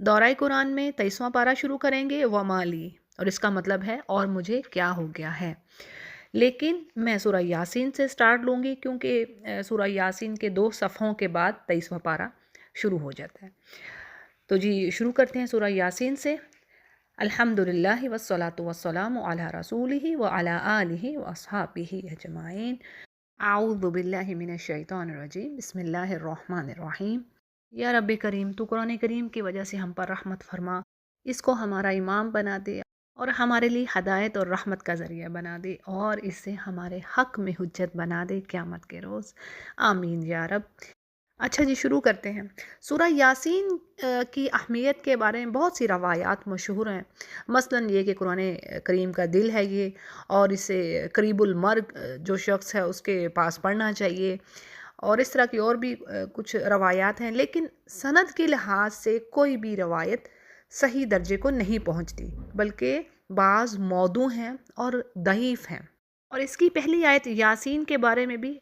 دورہ قرآن میں 23واں پارہ شروع کریں گے ومالی، اور اس کا مطلب ہے اور مجھے کیا ہو گیا ہے، لیکن میں سورہ یاسین سے سٹارٹ لوں گی کیونکہ سورہ یاسین کے 2 صفحوں کے بعد 23واں پارہ شروع ہو جاتا ہے۔ تو جی شروع کرتے ہیں سورہ یاسین سے۔ الحمدللہ والصلاة والسلام علی رسولہ وعلی آلہ واصحابہ اجمعین۔ اعوذ باللہ من الشیطان الرجیم، بسم اللہ الرحمن الرحیم۔ یا رب کریم، تو قرآن کریم کی وجہ سے ہم پر رحمت فرما، اس کو ہمارا امام بنا دے اور ہمارے لیے ہدایت اور رحمت کا ذریعہ بنا دے، اور اسے ہمارے حق میں حجت بنا دے قیامت کے روز، آمین یا رب۔ اچھا جی شروع کرتے ہیں۔ سورہ یاسین کی اہمیت کے بارے میں بہت سی روایات مشہور ہیں، مثلاً یہ کہ قرآن کریم کا دل ہے یہ، اور اسے قریب المرگ جو شخص ہے اس کے پاس پڑھنا چاہیے، اور اس طرح کی اور بھی کچھ روایات ہیں، لیکن سند کے لحاظ سے کوئی بھی روایت صحیح درجے کو نہیں پہنچتی، بلکہ بعض موضوع ہیں اور ضعیف ہیں۔ اور اس کی پہلی آیت یاسین کے بارے میں بھی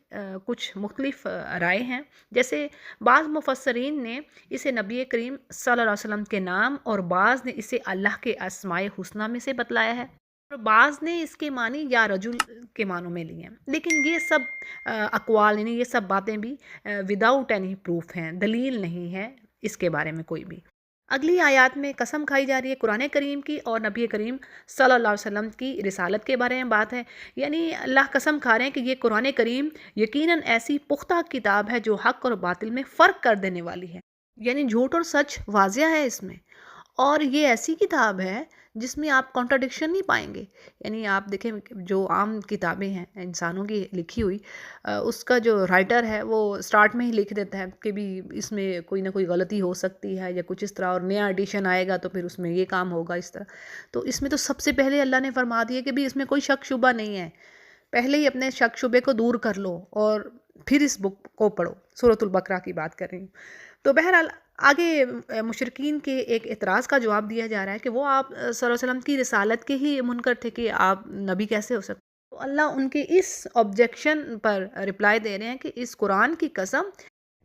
کچھ مختلف رائے ہیں، جیسے بعض مفسرین نے اسے نبی کریم صلی اللہ علیہ وسلم کے نام، اور بعض نے اسے اللہ کے اسماء حسنہ میں سے بتلایا ہے، اور بعض نے اس کے معنی یا رجل کے معنوں میں لیے ہیں، لیکن یہ سب اقوال یعنی یہ سب باتیں بھی وداؤٹ اینی پروف ہیں، دلیل نہیں ہے اس کے بارے میں کوئی بھی۔ اگلی آیات میں قسم کھائی جا رہی ہے قرآن کریم کی اور نبی کریم صلی اللہ علیہ وسلم کی رسالت کے بارے میں بات ہے، یعنی اللہ قسم کھا رہے ہیں کہ یہ قرآن کریم یقیناً ایسی پختہ کتاب ہے جو حق اور باطل میں فرق کر دینے والی ہے، یعنی جھوٹ اور سچ واضح ہے اس میں، اور یہ ایسی کتاب ہے جس میں آپ کانٹرڈکشن نہیں پائیں گے۔ یعنی آپ دیکھیں جو عام کتابیں ہیں انسانوں کی لکھی ہوئی، اس کا جو رائٹر ہے وہ سٹارٹ میں ہی لکھ دیتا ہے کہ بھی اس میں کوئی نہ کوئی غلطی ہو سکتی ہے یا کچھ اس طرح، اور نیا ایڈیشن آئے گا تو پھر اس میں یہ کام ہوگا اس طرح۔ تو اس میں تو سب سے پہلے اللہ نے فرما دیا کہ بھی اس میں کوئی شک شبہ نہیں ہے، پہلے ہی اپنے شک شبے کو دور کر لو اور پھر اس بک کو پڑھو۔ سورۃ البقرہ کی بات کر رہی ہوں۔ تو بہرحال آگے مشرکین کے ایک اعتراض کا جواب دیا جا رہا ہے کہ وہ آپ صلی اللہ علیہ وسلم کی رسالت کے ہی منکر تھے کہ آپ نبی کیسے ہو سکتے۔ تو اللہ ان کے اس آبجیکشن پر رپلائی دے رہے ہیں کہ اس قرآن کی قسم،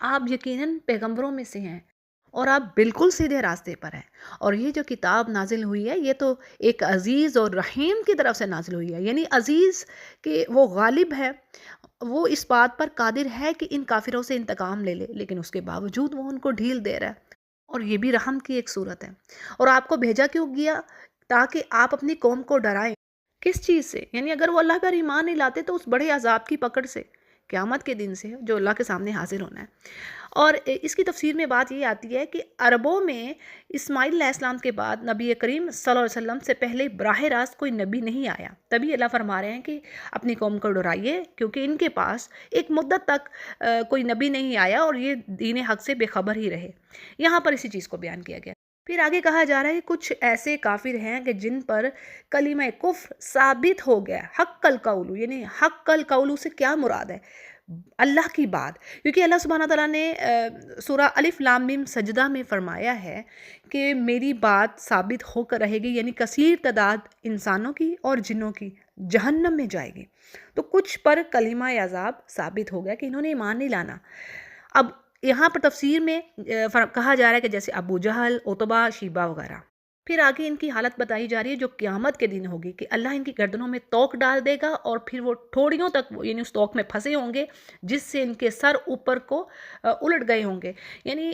آپ یقیناً پیغمبروں میں سے ہیں اور آپ بالکل سیدھے راستے پر ہیں، اور یہ جو کتاب نازل ہوئی ہے یہ تو ایک عزیز اور رحیم کی طرف سے نازل ہوئی ہے، یعنی عزیز کہ وہ غالب ہے، وہ اس بات پر قادر ہے کہ ان کافروں سے انتقام لے لے، لیکن اس کے باوجود وہ ان کو ڈھیل دے رہا ہے، اور یہ بھی رحم کی ایک صورت ہے۔ اور آپ کو بھیجا کیوں گیا؟ تاکہ آپ اپنی قوم کو ڈرائیں۔ کس چیز سے؟ یعنی اگر وہ اللہ پر ایمان نہیں لاتے تو اس بڑے عذاب کی پکڑ سے، قیامت کے دن سے جو اللہ کے سامنے حاضر ہونا ہے۔ اور اس کی تفسیر میں بات یہ آتی ہے کہ عربوں میں اسماعیل علیہ السلام کے بعد نبی کریم صلی اللہ علیہ وسلم سے پہلے براہ راست کوئی نبی نہیں آیا، تبھی اللہ فرما رہے ہیں کہ اپنی قوم کو ڈرائیے، کیونکہ ان کے پاس ایک مدت تک کوئی نبی نہیں آیا اور یہ دین حق سے بے خبر ہی رہے۔ یہاں پر اسی چیز کو بیان کیا گیا۔ پھر آگے کہا جا رہا ہے کچھ ایسے کافر ہیں کہ جن پر کلمہ کفر ثابت ہو گیا، حق القول، یعنی حق القول سے کیا مراد ہے؟ اللہ کی بات، کیونکہ اللہ سبحانہ تعالیٰ نے سورہ الف لام میم سجدہ میں فرمایا ہے کہ میری بات ثابت ہو کر رہے گی، یعنی کثیر تعداد انسانوں کی اور جنوں کی جہنم میں جائے گی۔ تو کچھ پر کلمہ عذاب ثابت ہو گیا کہ انہوں نے ایمان نہیں لانا۔ اب یہاں پر تفسیر میں کہا جا رہا ہے کہ جیسے ابو جہل، عتبہ، شیبہ وغیرہ۔ پھر آگے ان کی حالت بتائی جا رہی ہے جو قیامت کے دن ہوگی، کہ اللہ ان کی گردنوں میں توق ڈال دے گا اور پھر وہ ٹھوڑیوں تک یعنی اس توق میں پھنسے ہوں گے، جس سے ان کے سر اوپر کو الٹ گئے ہوں گے، یعنی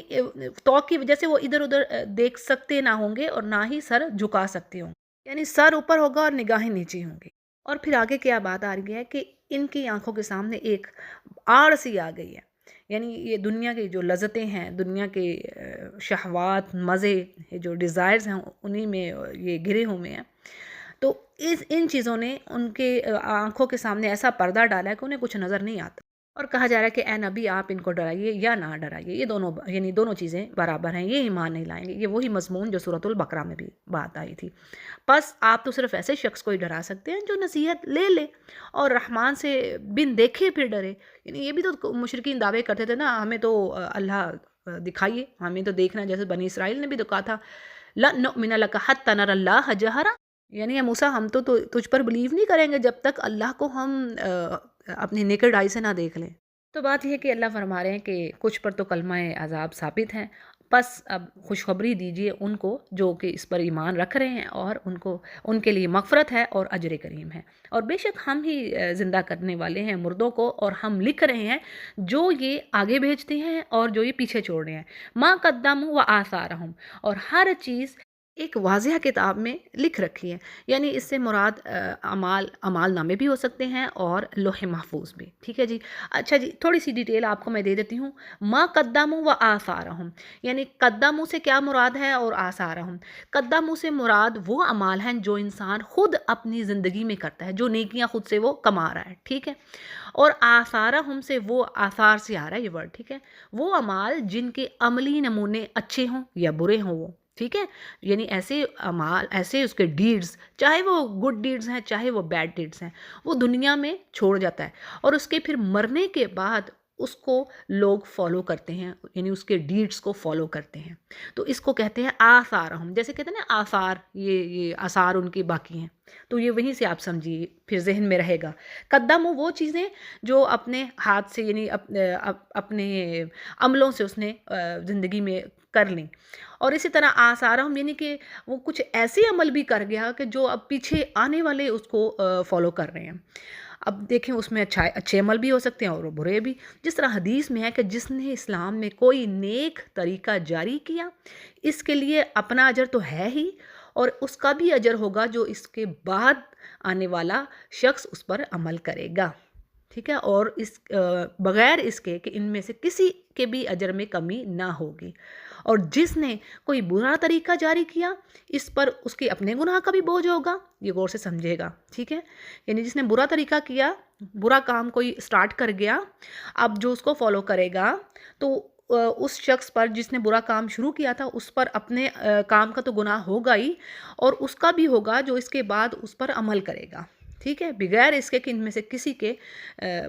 توق کی وجہ سے وہ ادھر ادھر دیکھ سکتے نہ ہوں گے اور نہ ہی سر جھکا سکتے ہوں گے، یعنی سر اوپر ہوگا اور نگاہیں نیچے ہوں گی۔ اور پھر آگے کیا بات آ رہی ہے کہ ان کی آنکھوں کے سامنے ایک آڑ سی آ گئی ہے، یعنی یہ دنیا کی جو لذتیں ہیں، دنیا کے شہوات، مزے، جو ڈیزائرز ہیں، انہی میں یہ گرے ہوئے ہیں۔ تو ان چیزوں نے ان کے آنکھوں کے سامنے ایسا پردہ ڈالا ہے کہ انہیں کچھ نظر نہیں آتا، اور کہا جا رہا ہے کہ اے نبی آپ ان کو ڈرائیے یا نہ ڈرائیے، یہ دونوں یعنی دونوں چیزیں برابر ہیں، یہ ایمان نہیں لائیں گے۔ یہ وہی مضمون جو سورۃ البقرہ میں بھی بات آئی تھی۔ بس آپ تو صرف ایسے شخص کو ہی ڈرا سکتے ہیں جو نصیحت لے لے اور رحمان سے بن دیکھے پھر ڈرے، یعنی یہ بھی تو مشرکین دعوے کرتے تھے نا، ہمیں تو اللہ دکھائیے، ہمیں تو دیکھنا، جیسے بنی اسرائیل نے بھی تو کہا تھا لَن نُؤْمِنَ لَكَ حَتَّىٰ نَرَى اللَّهَ جَهْرًا، یعنی اے موسیٰ ہم تو تجھ پر بلیو نہیں کریں گے جب تک اللہ کو ہم اپنی نیکڈ آئی سے نہ دیکھ لیں۔ تو بات یہ ہے کہ اللہ فرما رہے ہیں کہ کچھ پر تو کلمہ عذاب ثابت ہیں، بس اب خوشخبری دیجیے ان کو جو کہ اس پر ایمان رکھ رہے ہیں، اور ان کے لیے مغفرت ہے اور اجر کریم ہے، اور بے شک ہم ہی زندہ کرنے والے ہیں مردوں کو، اور ہم لکھ رہے ہیں جو یہ آگے بھیجتے ہیں اور جو یہ پیچھے چھوڑ رہے ہیں، ما قدموا و آثارہم، اور ہر چیز ایک واضح کتاب میں لکھ رکھی ہے، یعنی اس سے مراد اعمال نامے بھی ہو سکتے ہیں اور لوح محفوظ بھی، ٹھیک ہے جی۔ اچھا جی، تھوڑی سی ڈیٹیل آپ کو میں دے دیتی ہوں۔ ما قدموا و آثارہم، یعنی قدموا سے کیا مراد ہے اور آثارہم، قدموا سے مراد وہ اعمال ہیں جو انسان خود اپنی زندگی میں کرتا ہے، جو نیکیاں خود سے وہ کما رہا ہے، ٹھیک ہے، اور آثارہم سے وہ آثار سے آ رہا ہے یہ ورڈ، ٹھیک ہے، وہ اعمال جن کے عملی نمونے اچھے ہوں یا برے ہوں وہ، ٹھیک ہے، یعنی ایسے اعمال، ایسے اس کے ڈیڈز، چاہے وہ گڈ ڈیڈز ہیں چاہے وہ بیڈ ڈیڈز ہیں، وہ دنیا میں چھوڑ جاتا ہے، اور اس کے پھر مرنے کے بعد اس کو لوگ فالو کرتے ہیں، یعنی اس کے ڈیڈز کو فالو کرتے ہیں، تو اس کو کہتے ہیں آثارہم، جیسے کہتے ہیں نا آثار، یہ آثار ان کے باقی ہیں، تو یہ وہیں سے آپ سمجھیے، پھر ذہن میں رہے گا۔ قدم وہ چیزیں جو اپنے ہاتھ سے، یعنی اپنے عملوں سے اس نے زندگی میں کر لیں، اور اسی طرح آثارہم یعنی کہ وہ کچھ ایسے عمل بھی کر گیا کہ جو اب پیچھے آنے والے اس کو فالو کر رہے ہیں۔ اب دیکھیں اس میں اچھے عمل بھی ہو سکتے ہیں اور برے بھی، جس طرح حدیث میں ہے کہ جس نے اسلام میں کوئی نیک طریقہ جاری کیا، اس کے لیے اپنا اجر تو ہے ہی، اور اس کا بھی اجر ہوگا جو اس کے بعد آنے والا شخص اس پر عمل کرے گا، ٹھیک ہے، اور بغیر اس کے کہ ان میں سے کسی کے بھی اجر میں کمی نہ ہوگی۔ اور جس نے کوئی برا طریقہ جاری کیا، اس پر اس کے اپنے گناہ کا بھی بوجھ ہوگا، یہ غور سے سمجھے گا، ٹھیک ہے، یعنی جس نے برا طریقہ کیا، برا کام کوئی سٹارٹ کر گیا، اب جو اس کو فالو کرے گا تو اس شخص پر جس نے برا کام شروع کیا تھا، اس پر اپنے کام کا تو گناہ ہوگا ہی، اور اس کا بھی ہوگا جو اس کے بعد اس پر عمل کرے گا، ٹھیک ہے، بغیر اس کے کہ ان میں سے کسی کے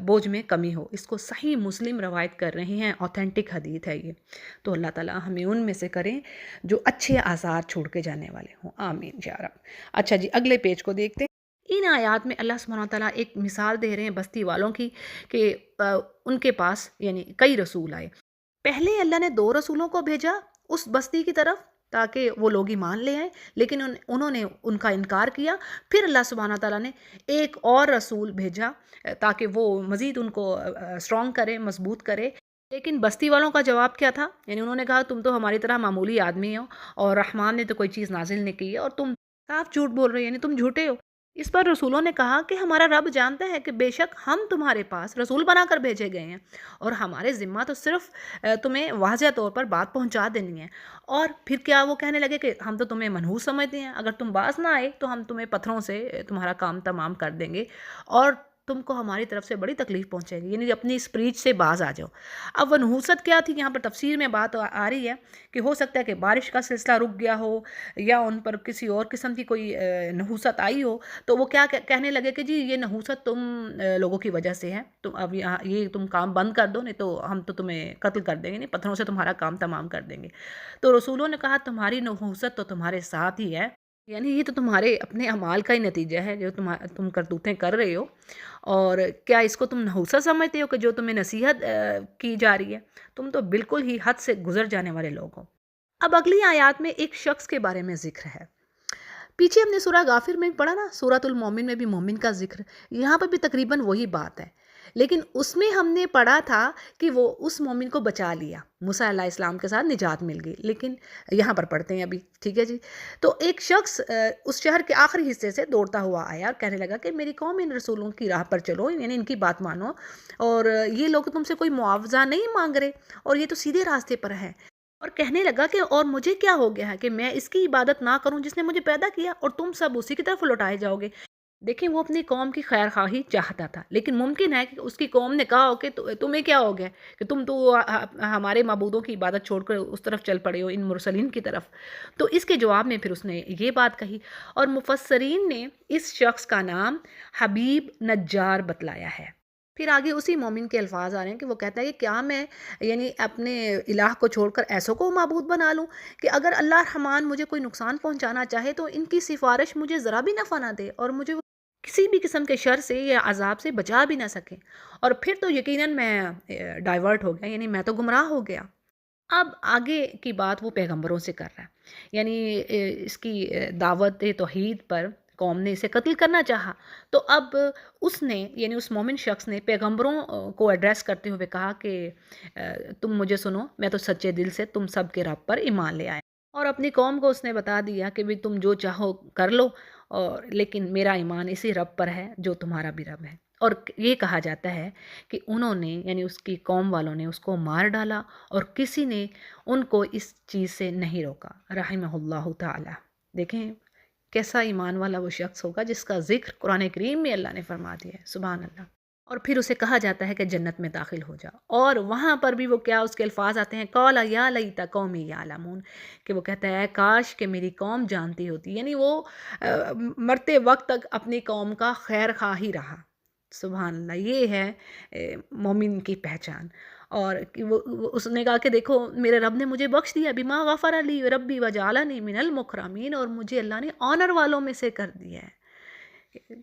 بوجھ میں کمی ہو۔ اس کو صحیح مسلم روایت کر رہے ہیں، اوتھینٹک حدیث ہے یہ، تو اللہ تعالیٰ ہمیں ان میں سے کریں جو اچھے آثار چھوڑ کے جانے والے ہوں، آمین یا رب۔ اچھا جی، اگلے پیج کو دیکھتے ہیں۔ ان آیات میں اللہ سبحانہ وتعالیٰ ایک مثال دے رہے ہیں بستی والوں کی کہ ان کے پاس یعنی کئی رسول آئے، پہلے اللہ نے 2 رسولوں کو بھیجا اس بستی کی طرف تاکہ وہ لوگ ایمان لے آئیں، لیکن انہوں نے ان کا انکار کیا، پھر اللہ سبحانہ تعالیٰ نے ایک اور رسول بھیجا تاکہ وہ مزید ان کو اسٹرانگ کرے، مضبوط کرے، لیکن بستی والوں کا جواب کیا تھا؟ یعنی انہوں نے کہا تم تو ہماری طرح معمولی آدمی ہو، اور رحمان نے تو کوئی چیز نازل نہیں کی ہے، اور تم صاف جھوٹ بول رہے ہو، یعنی تم جھوٹے ہو۔ اس پر رسولوں نے کہا کہ ہمارا رب جانتا ہے کہ بے شک ہم تمہارے پاس رسول بنا کر بھیجے گئے ہیں، اور ہمارے ذمہ تو صرف تمہیں واضح طور پر بات پہنچا دینی ہے۔ اور پھر کیا وہ کہنے لگے کہ ہم تو تمہیں منحوس سمجھتے ہیں، اگر تم باز نہ آئے تو ہم تمہیں پتھروں سے تمہارا کام تمام کر دیں گے، اور تم کو ہماری طرف سے بڑی تکلیف پہنچے گی، یعنی اپنی اس پریچ سے باز آ جاؤ۔ اب وہ نحوست کیا تھی، یہاں پر تفسیر میں بات آ رہی ہے کہ ہو سکتا ہے کہ بارش کا سلسلہ رک گیا ہو، یا ان پر کسی اور قسم کی کوئی نحوست آئی ہو، تو وہ کیا کہنے لگے کہ جی یہ نحوست تم لوگوں کی وجہ سے ہے، تم اب یہ تم کام بند کر دو، نہیں تو ہم تو تمہیں قتل کر دیں گے، نہیں پتھروں سے تمہارا کام تمام کر دیں گے۔ تو رسولوں نے کہا تمہاری نحوست تو تمہارے ساتھ ہی ہے، یعنی یہ تو تمہارے اپنے اعمال کا ہی نتیجہ ہے جو تم کرتوتیں کر رہے ہو، اور کیا اس کو تم نحوست سمجھتے ہو کہ جو تمہیں نصیحت کی جا رہی ہے؟ تم تو بالکل ہی حد سے گزر جانے والے لوگ ہو۔ اب اگلی آیات میں ایک شخص کے بارے میں ذکر ہے، پیچھے ہم نے سورہ غافر میں پڑھا نا، سورۃ المومن میں بھی مومن کا ذکر، یہاں پر بھی تقریباً وہی بات ہے، لیکن اس میں ہم نے پڑھا تھا کہ وہ اس مومن کو بچا لیا، موسیٰ علیہ السلام کے ساتھ نجات مل گئی، لیکن یہاں پر پڑھتے ہیں ابھی، ٹھیک ہے جی۔ تو ایک شخص اس شہر کے آخری حصے سے دوڑتا ہوا آیا اور کہنے لگا کہ میری قوم ان رسولوں کی راہ پر چلو، یعنی ان کی بات مانو، اور یہ لوگ تم سے کوئی معاوضہ نہیں مانگ رہے، اور یہ تو سیدھے راستے پر ہے، اور کہنے لگا کہ اور مجھے کیا ہو گیا ہے کہ میں اس کی عبادت نہ کروں جس نے مجھے پیدا کیا، اور تم سب اسی کی طرف لوٹائے جاؤ گے۔ دیکھیں وہ اپنی قوم کی خیر خواہی چاہتا تھا، لیکن ممکن ہے کہ اس کی قوم نے کہا ہو کہ تمہیں کیا ہو گیا کہ تم تو ہمارے معبودوں کی عبادت چھوڑ کر اس طرف چل پڑے ہو، ان مرسلین کی طرف۔ تو اس کے جواب میں پھر اس نے یہ بات کہی، اور مفسرین نے اس شخص کا نام حبیب نجار بتلایا ہے۔ پھر آگے اسی مومن کے الفاظ آ رہے ہیں کہ وہ کہتا ہے کہ کیا میں یعنی اپنے الہ کو چھوڑ کر ایسوں کو معبود بنا لوں کہ اگر اللہ رحمان مجھے کوئی نقصان پہنچانا چاہے تو ان کی سفارش مجھے ذرا بھی نفع نہ دے، اور مجھے کسی بھی قسم کے شر سے یا عذاب سے بچا بھی نہ سکیں، اور پھر تو یقیناً میں ڈائیورٹ ہو گیا، یعنی میں تو گمراہ ہو گیا۔ اب آگے کی بات وہ پیغمبروں سے کر رہا ہے، یعنی اس کی دعوت توحید پر قوم نے اسے قتل کرنا چاہا، تو اب اس نے یعنی اس مومن شخص نے پیغمبروں کو ایڈریس کرتے ہوئے کہا کہ تم مجھے سنو، میں تو سچے دل سے تم سب کے رب پر ایمان لے آئے، اور اپنی قوم کو اس نے بتا دیا کہ بھی تم جو چاہو کر لو، اور لیکن میرا ایمان اسی رب پر ہے جو تمہارا بھی رب ہے۔ اور یہ کہا جاتا ہے کہ انہوں نے یعنی اس کی قوم والوں نے اس کو مار ڈالا، اور کسی نے ان کو اس چیز سے نہیں روکا، رحمہ اللہ تعالی۔ دیکھیں کیسا ایمان والا وہ شخص ہوگا جس کا ذکر قرآن کریم میں اللہ نے فرما دیا ہے، سبحان اللہ۔ اور پھر اسے کہا جاتا ہے کہ جنت میں داخل ہو جا، اور وہاں پر بھی وہ کیا اس کے الفاظ آتے ہیں، قَالَ يَا لَيْتَ قَوْمِي يَعْلَمُونَ، کہ وہ کہتا ہے کاش کہ میری قوم جانتی ہوتی، یعنی وہ مرتے وقت تک اپنی قوم کا خیر خواہ ہی رہا، سبحان اللہ۔ یہ ہے مومن کی پہچان۔ اور اس نے کہا کہ دیکھو میرے رب نے مجھے بخش دیا، بما غفر لی ربی وجعلنی من المکرمین، اور مجھے اللہ نے آنر والوں میں سے کر دیا ہے،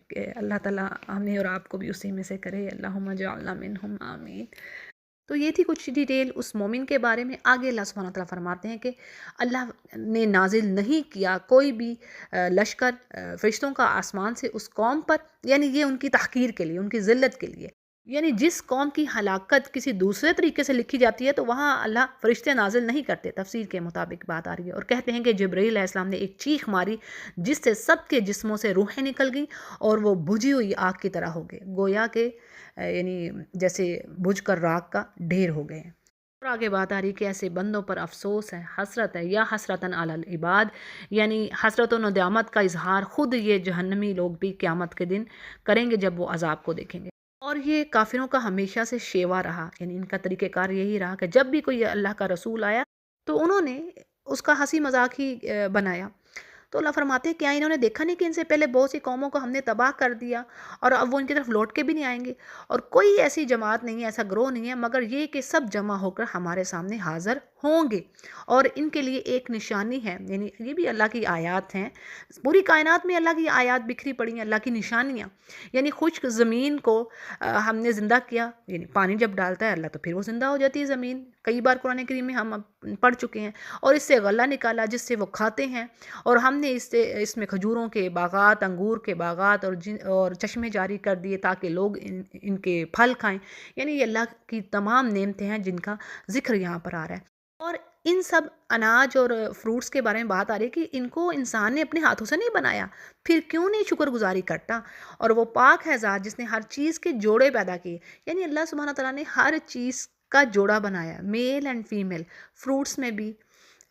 کہ اللہ تعالیٰ ہمیں اور آپ کو بھی اسی میں سے کرے، اللہم اجعلنا منہم، آمین۔ تو یہ تھی کچھ ڈیٹیل اس مومن کے بارے میں۔ آگے اللہ سبحانہ وتعالیٰ فرماتے ہیں کہ اللہ نے نازل نہیں کیا کوئی بھی لشکر فرشتوں کا آسمان سے اس قوم پر، یعنی یہ ان کی تحقیر کے لیے، ان کی ذلت کے لیے، یعنی جس قوم کی ہلاکت کسی دوسرے طریقے سے لکھی جاتی ہے تو وہاں اللہ فرشتے نازل نہیں کرتے، تفسیر کے مطابق بات آ رہی ہے۔ اور کہتے ہیں کہ جبرائیل علیہ السلام نے ایک چیخ ماری جس سے سب کے جسموں سے روحیں نکل گئیں اور وہ بجھی ہوئی آگ کی طرح ہو گئے، گویا کہ یعنی جیسے بجھ کر راکھ کا ڈھیر ہو گئے ہیں۔ اور آگے بات آ رہی کہ ایسے بندوں پر افسوس ہے، حسرت ہے، یا حسرتاً علی العباد، یعنی حسرت و ندامت کا اظہار خود یہ جہنمی لوگ بھی قیامت کے دن کریں گے جب وہ عذاب کو دیکھیں گے۔ اور یہ کافروں کا ہمیشہ سے شیوا رہا، یعنی ان کا طریقہ کار یہی رہا کہ جب بھی کوئی اللہ کا رسول آیا تو انہوں نے اس کا ہنسی مذاق ہی بنایا۔ تو اللہ فرماتے ہیں کیا انہوں نے دیکھا نہیں کہ ان سے پہلے بہت سی قوموں کو ہم نے تباہ کر دیا، اور اب وہ ان کی طرف لوٹ کے بھی نہیں آئیں گے، اور کوئی ایسی جماعت نہیں ہے، ایسا گروہ نہیں ہے مگر یہ کہ سب جمع ہو کر ہمارے سامنے حاضر ہوں گے، اور ان کے لیے ایک نشانی ہے، یعنی یہ بھی اللہ کی آیات ہیں، پوری کائنات میں اللہ کی آیات بکھری پڑی ہیں، اللہ کی نشانیاں، یعنی خشک زمین کو ہم نے زندہ کیا، یعنی پانی جب ڈالتا ہے اللہ تو پھر وہ زندہ ہو جاتی ہے زمین، کئی بار قرآن کریم میں ہم پڑھ چکے ہیں، اور اس سے غلہ نکالا جس سے وہ کھاتے ہیں، اور ہم نے اس میں کھجوروں کے باغات، انگور کے باغات اور چشمے جاری کر دیے تاکہ لوگ ان کے پھل کھائیں، یعنی یہ اللہ کی تمام نعمتیں ہیں جن کا ذکر یہاں پر آ رہا ہے۔ اور ان سب اناج اور فروٹس کے بارے میں بات آ رہی ہے کہ ان کو انسان نے اپنے ہاتھوں سے نہیں بنایا، پھر کیوں نہیں شکر گزاری کرتا، اور وہ پاک ہے ذات جس نے ہر چیز کے جوڑے پیدا کیے، یعنی اللہ سبحانہ تعالیٰ نے ہر چیز کا جوڑا بنایا، میل اینڈ فیمیل، فروٹس میں بھی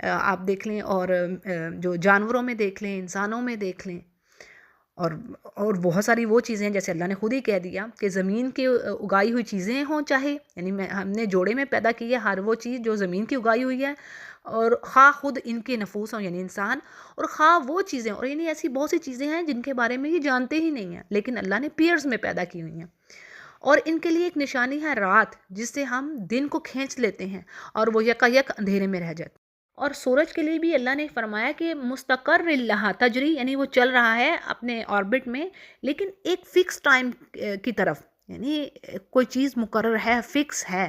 آپ دیکھ لیں، اور جو جانوروں میں دیکھ لیں، انسانوں میں دیکھ لیں، اور بہت ساری وہ چیزیں ہیں جیسے اللہ نے خود ہی کہہ دیا کہ زمین کی اگائی ہوئی چیزیں ہوں چاہے، یعنی ہم نے جوڑے میں پیدا کی ہے ہر وہ چیز جو زمین کی اگائی ہوئی ہے، اور خواہ خود ان کے نفوس ہوں یعنی انسان، اور خواہ وہ چیزیں، اور یعنی ایسی بہت سی چیزیں ہیں جن کے بارے میں یہ جانتے ہی نہیں ہیں لیکن اللہ نے پیئرز میں پیدا کی ہوئی ہیں، اور ان کے لیے ایک نشانی ہے رات جس سے ہم دن کو کھینچ لیتے ہیں اور وہ یکا یک اندھیرے میں رہ جاتے ہیں۔ اور سورج کے لیے بھی اللہ نے فرمایا کہ مستقر اللہ تجری، یعنی وہ چل رہا ہے اپنے آربٹ میں لیکن ایک فکس ٹائم کی طرف، یعنی کوئی چیز مقرر ہے، فکس ہے،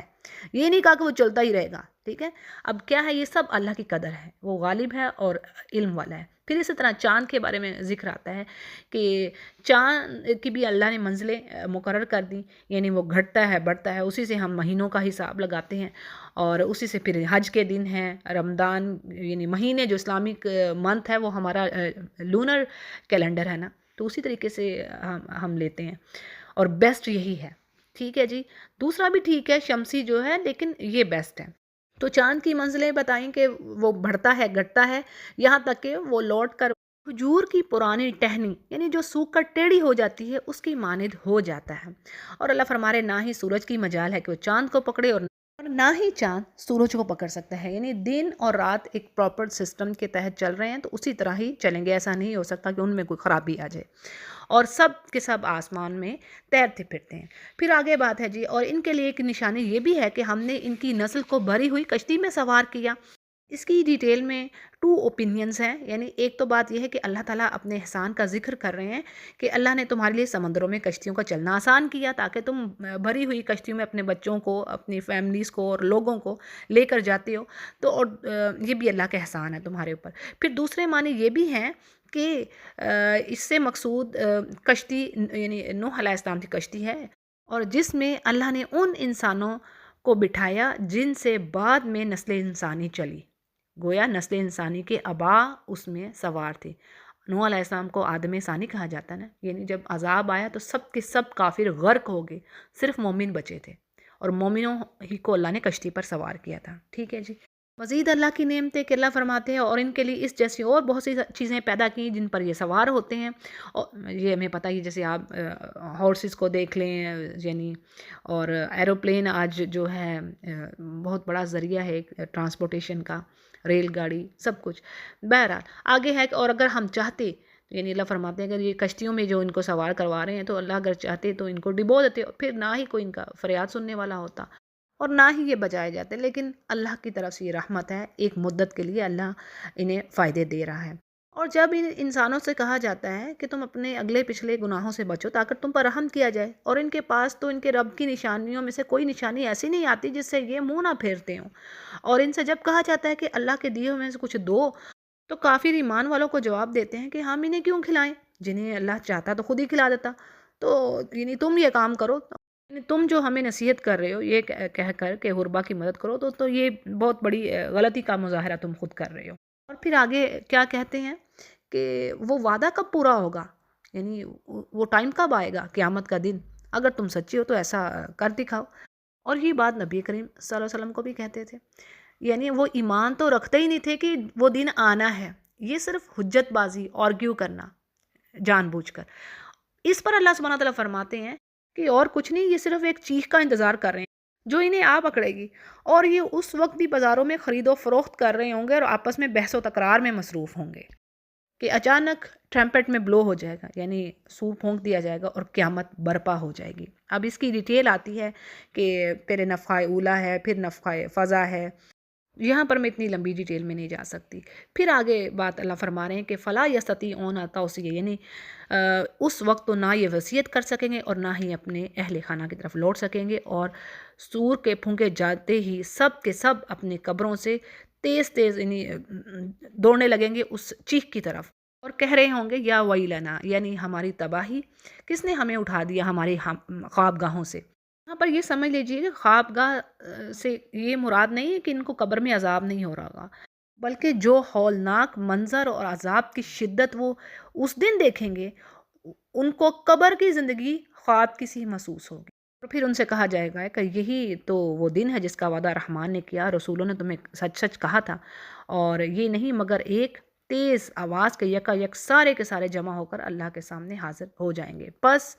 یہ نہیں کہا کہ وہ چلتا ہی رہے گا، ٹھیک ہے۔ اب کیا ہے، یہ سب اللہ کی قدر ہے، وہ غالب ہے اور علم والا ہے۔ پھر اسی طرح چاند کے بارے میں ذکر آتا ہے کہ چاند کی بھی اللہ نے منزلیں مقرر کر دیں، یعنی وہ گھٹتا ہے بڑھتا ہے، اسی سے ہم مہینوں کا حساب لگاتے ہیں، اور اسی سے پھر حج کے دن ہیں، رمضان، یعنی مہینے جو اسلامک منتھ ہے وہ ہمارا لونر کیلنڈر ہے نا، تو اسی طریقے سے ہم لیتے ہیں، اور بیسٹ یہی ہے، ٹھیک ہے جی۔ دوسرا بھی ٹھیک ہے شمسی جو ہے، لیکن یہ بیسٹ ہے۔ تو چاند کی منزلیں بتائیں کہ وہ بڑھتا ہے گھٹتا ہے یہاں تک کہ وہ لوٹ کر کھجور کی پرانی ٹہنی، یعنی جو سوکھ کر ٹیڑھی ہو جاتی ہے، اس کی مانند ہو جاتا ہے۔ اور اللہ فرمارے نہ ہی سورج کی مجال ہے کہ وہ چاند کو پکڑے، اور نہ ہی چاند سورج کو پکڑ سکتا ہے، یعنی دن اور رات ایک پراپر سسٹم کے تحت چل رہے ہیں تو اسی طرح ہی چلیں گے، ایسا نہیں ہو سکتا کہ ان میں کوئی خرابی آ جائے، اور سب کے سب آسمان میں تیرتے پھرتے ہیں۔ پھر آگے بات ہے جی، اور ان کے لیے ایک نشانی یہ بھی ہے کہ ہم نے ان کی نسل کو بھری ہوئی کشتی میں سوار کیا، اس کی ڈیٹیل میں 2 اوپینینز ہیں، یعنی ایک تو بات یہ ہے کہ اللہ تعالیٰ اپنے احسان کا ذکر کر رہے ہیں کہ اللہ نے تمہارے لیے سمندروں میں کشتیوں کا چلنا آسان کیا تاکہ تم بھری ہوئی کشتیوں میں اپنے بچوں کو، اپنی فیملیز کو اور لوگوں کو لے کر جاتے ہو، تو اور یہ بھی اللہ کا احسان ہے تمہارے اوپر۔ پھر دوسرے معنی یہ بھی ہیں کہ اس سے مقصود کشتی یعنی نوح علیہ السلام کی کشتی ہے، اور جس میں اللہ نے ان انسانوں کو بٹھایا جن سے بعد میں نسل انسانی چلی، گویا نسل انسانی کے آبا اس میں سوار تھے۔ نوح علیہ السلام کو آدم ثانی کہا جاتا ہے نا، یعنی جب عذاب آیا تو سب کے سب کافر غرق ہو گئے، صرف مومن بچے تھے، اور مومنوں ہی کو اللہ نے کشتی پر سوار کیا تھا۔ ٹھیک ہے جی۔ مزید اللہ کی نعمتیں کہ اللہ فرماتے ہیں اور ان کے لیے اس جیسی اور بہت سی چیزیں پیدا کی جن پر یہ سوار ہوتے ہیں، اور یہ ہمیں پتہ ہی، جیسے آپ ہارسز کو دیکھ لیں، یعنی اور ایروپلین آج جو ہے بہت بڑا ذریعہ ہے ٹرانسپورٹیشن کا، ریل گاڑی، سب کچھ۔ بہرحال آگے ہے کہ اور اگر ہم چاہتے، یعنی اللہ فرماتے ہیں اگر یہ کشتیوں میں جو ان کو سوار کروا رہے ہیں تو اللہ اگر چاہتے تو ان کو ڈبو دیتے، پھر نہ ہی کوئی ان کا فریاد سننے والا ہوتا اور نہ ہی یہ بجائے جاتے، لیکن اللہ کی طرف سے یہ رحمت ہے، ایک مدت کے لیے اللہ انہیں فائدے دے رہا ہے۔ اور جب ان انسانوں سے کہا جاتا ہے کہ تم اپنے اگلے پچھلے گناہوں سے بچو تاکہ تم پر رحم کیا جائے، اور ان کے پاس تو ان کے رب کی نشانیوں میں سے کوئی نشانی ایسی نہیں آتی جس سے یہ منہ نہ پھیرتے ہوں، اور ان سے جب کہا جاتا ہے کہ اللہ کے دیے ہوئے میں سے کچھ دو، تو کافر ایمان والوں کو جواب دیتے ہیں کہ ہم انہیں کیوں کھلائیں، جنہیں اللہ چاہتا تو خود ہی کھلا دیتا۔ تو یعنی تم یہ کام کرو، یعنی تم جو ہمیں نصیحت کر رہے ہو یہ کہہ کر کہ غربا کی مدد کرو، تو یہ بہت بڑی غلطی کا مظاہرہ تم خود کر رہے ہو۔ اور پھر آگے کیا کہتے ہیں کہ وہ وعدہ کب پورا ہوگا، یعنی وہ ٹائم کب آئے گا، قیامت کا دن، اگر تم سچے ہو تو ایسا کر دکھاؤ۔ اور یہ بات نبی کریم صلی اللہ علیہ وسلم کو بھی کہتے تھے، یعنی وہ ایمان تو رکھتے ہی نہیں تھے کہ وہ دن آنا ہے، یہ صرف حجت بازی، آرگیو کرنا جان بوجھ کر۔ اس پر اللہ سبحانہ تعالیٰ فرماتے ہیں کہ اور کچھ نہیں، یہ صرف ایک چیخ کا انتظار کر رہے ہیں جو انہیں آ پکڑے گی، اور یہ اس وقت بھی بازاروں میں خرید و فروخت کر رہے ہوں گے اور آپس میں بحث و تکرار میں مصروف ہوں گے کہ اچانک ٹرمپٹ میں بلو ہو جائے گا، یعنی سور پھونک دیا جائے گا اور قیامت برپا ہو جائے گی۔ اب اس کی ڈیٹیل آتی ہے کہ پہلے نفخہ اولیٰ ہے، پھر نفخہ فضا ہے، یہاں پر میں اتنی لمبی ڈیٹیل میں نہیں جا سکتی۔ پھر آگے بات اللہ فرما رہے ہیں کہ فلا یستطیعون توصیہ، یعنی اس وقت تو نہ یہ وصیت کر سکیں گے اور نہ ہی اپنے اہل خانہ کی طرف لوٹ سکیں گے، اور سور کے پھونکے جاتے ہی سب کے سب اپنے قبروں سے تیز تیز یعنی دوڑنے لگیں گے اس چیخ کی طرف، اور کہہ رہے ہوں گے یا ویلنا، یعنی ہماری تباہی، کس نے ہمیں اٹھا دیا ہماری خوابگاہوں سے۔ یہاں پر یہ سمجھ لیجیے کہ خوابگاہ سے یہ مراد نہیں ہے کہ ان کو قبر میں عذاب نہیں ہو رہا ہوگا، بلکہ جو ہولناک منظر اور عذاب کی شدت وہ اس دن دیکھیں گے، ان کو قبر کی زندگی خواب کی سی محسوس ہوگی۔ اور پھر ان سے کہا جائے گا کہ یہی تو وہ دن ہے جس کا وعدہ رحمان نے کیا، رسولوں نے تمہیں سچ سچ کہا تھا، اور یہ نہیں مگر ایک تیز آواز کے یکا یک سارے کے سارے جمع ہو کر اللہ کے سامنے حاضر ہو جائیں گے۔ بس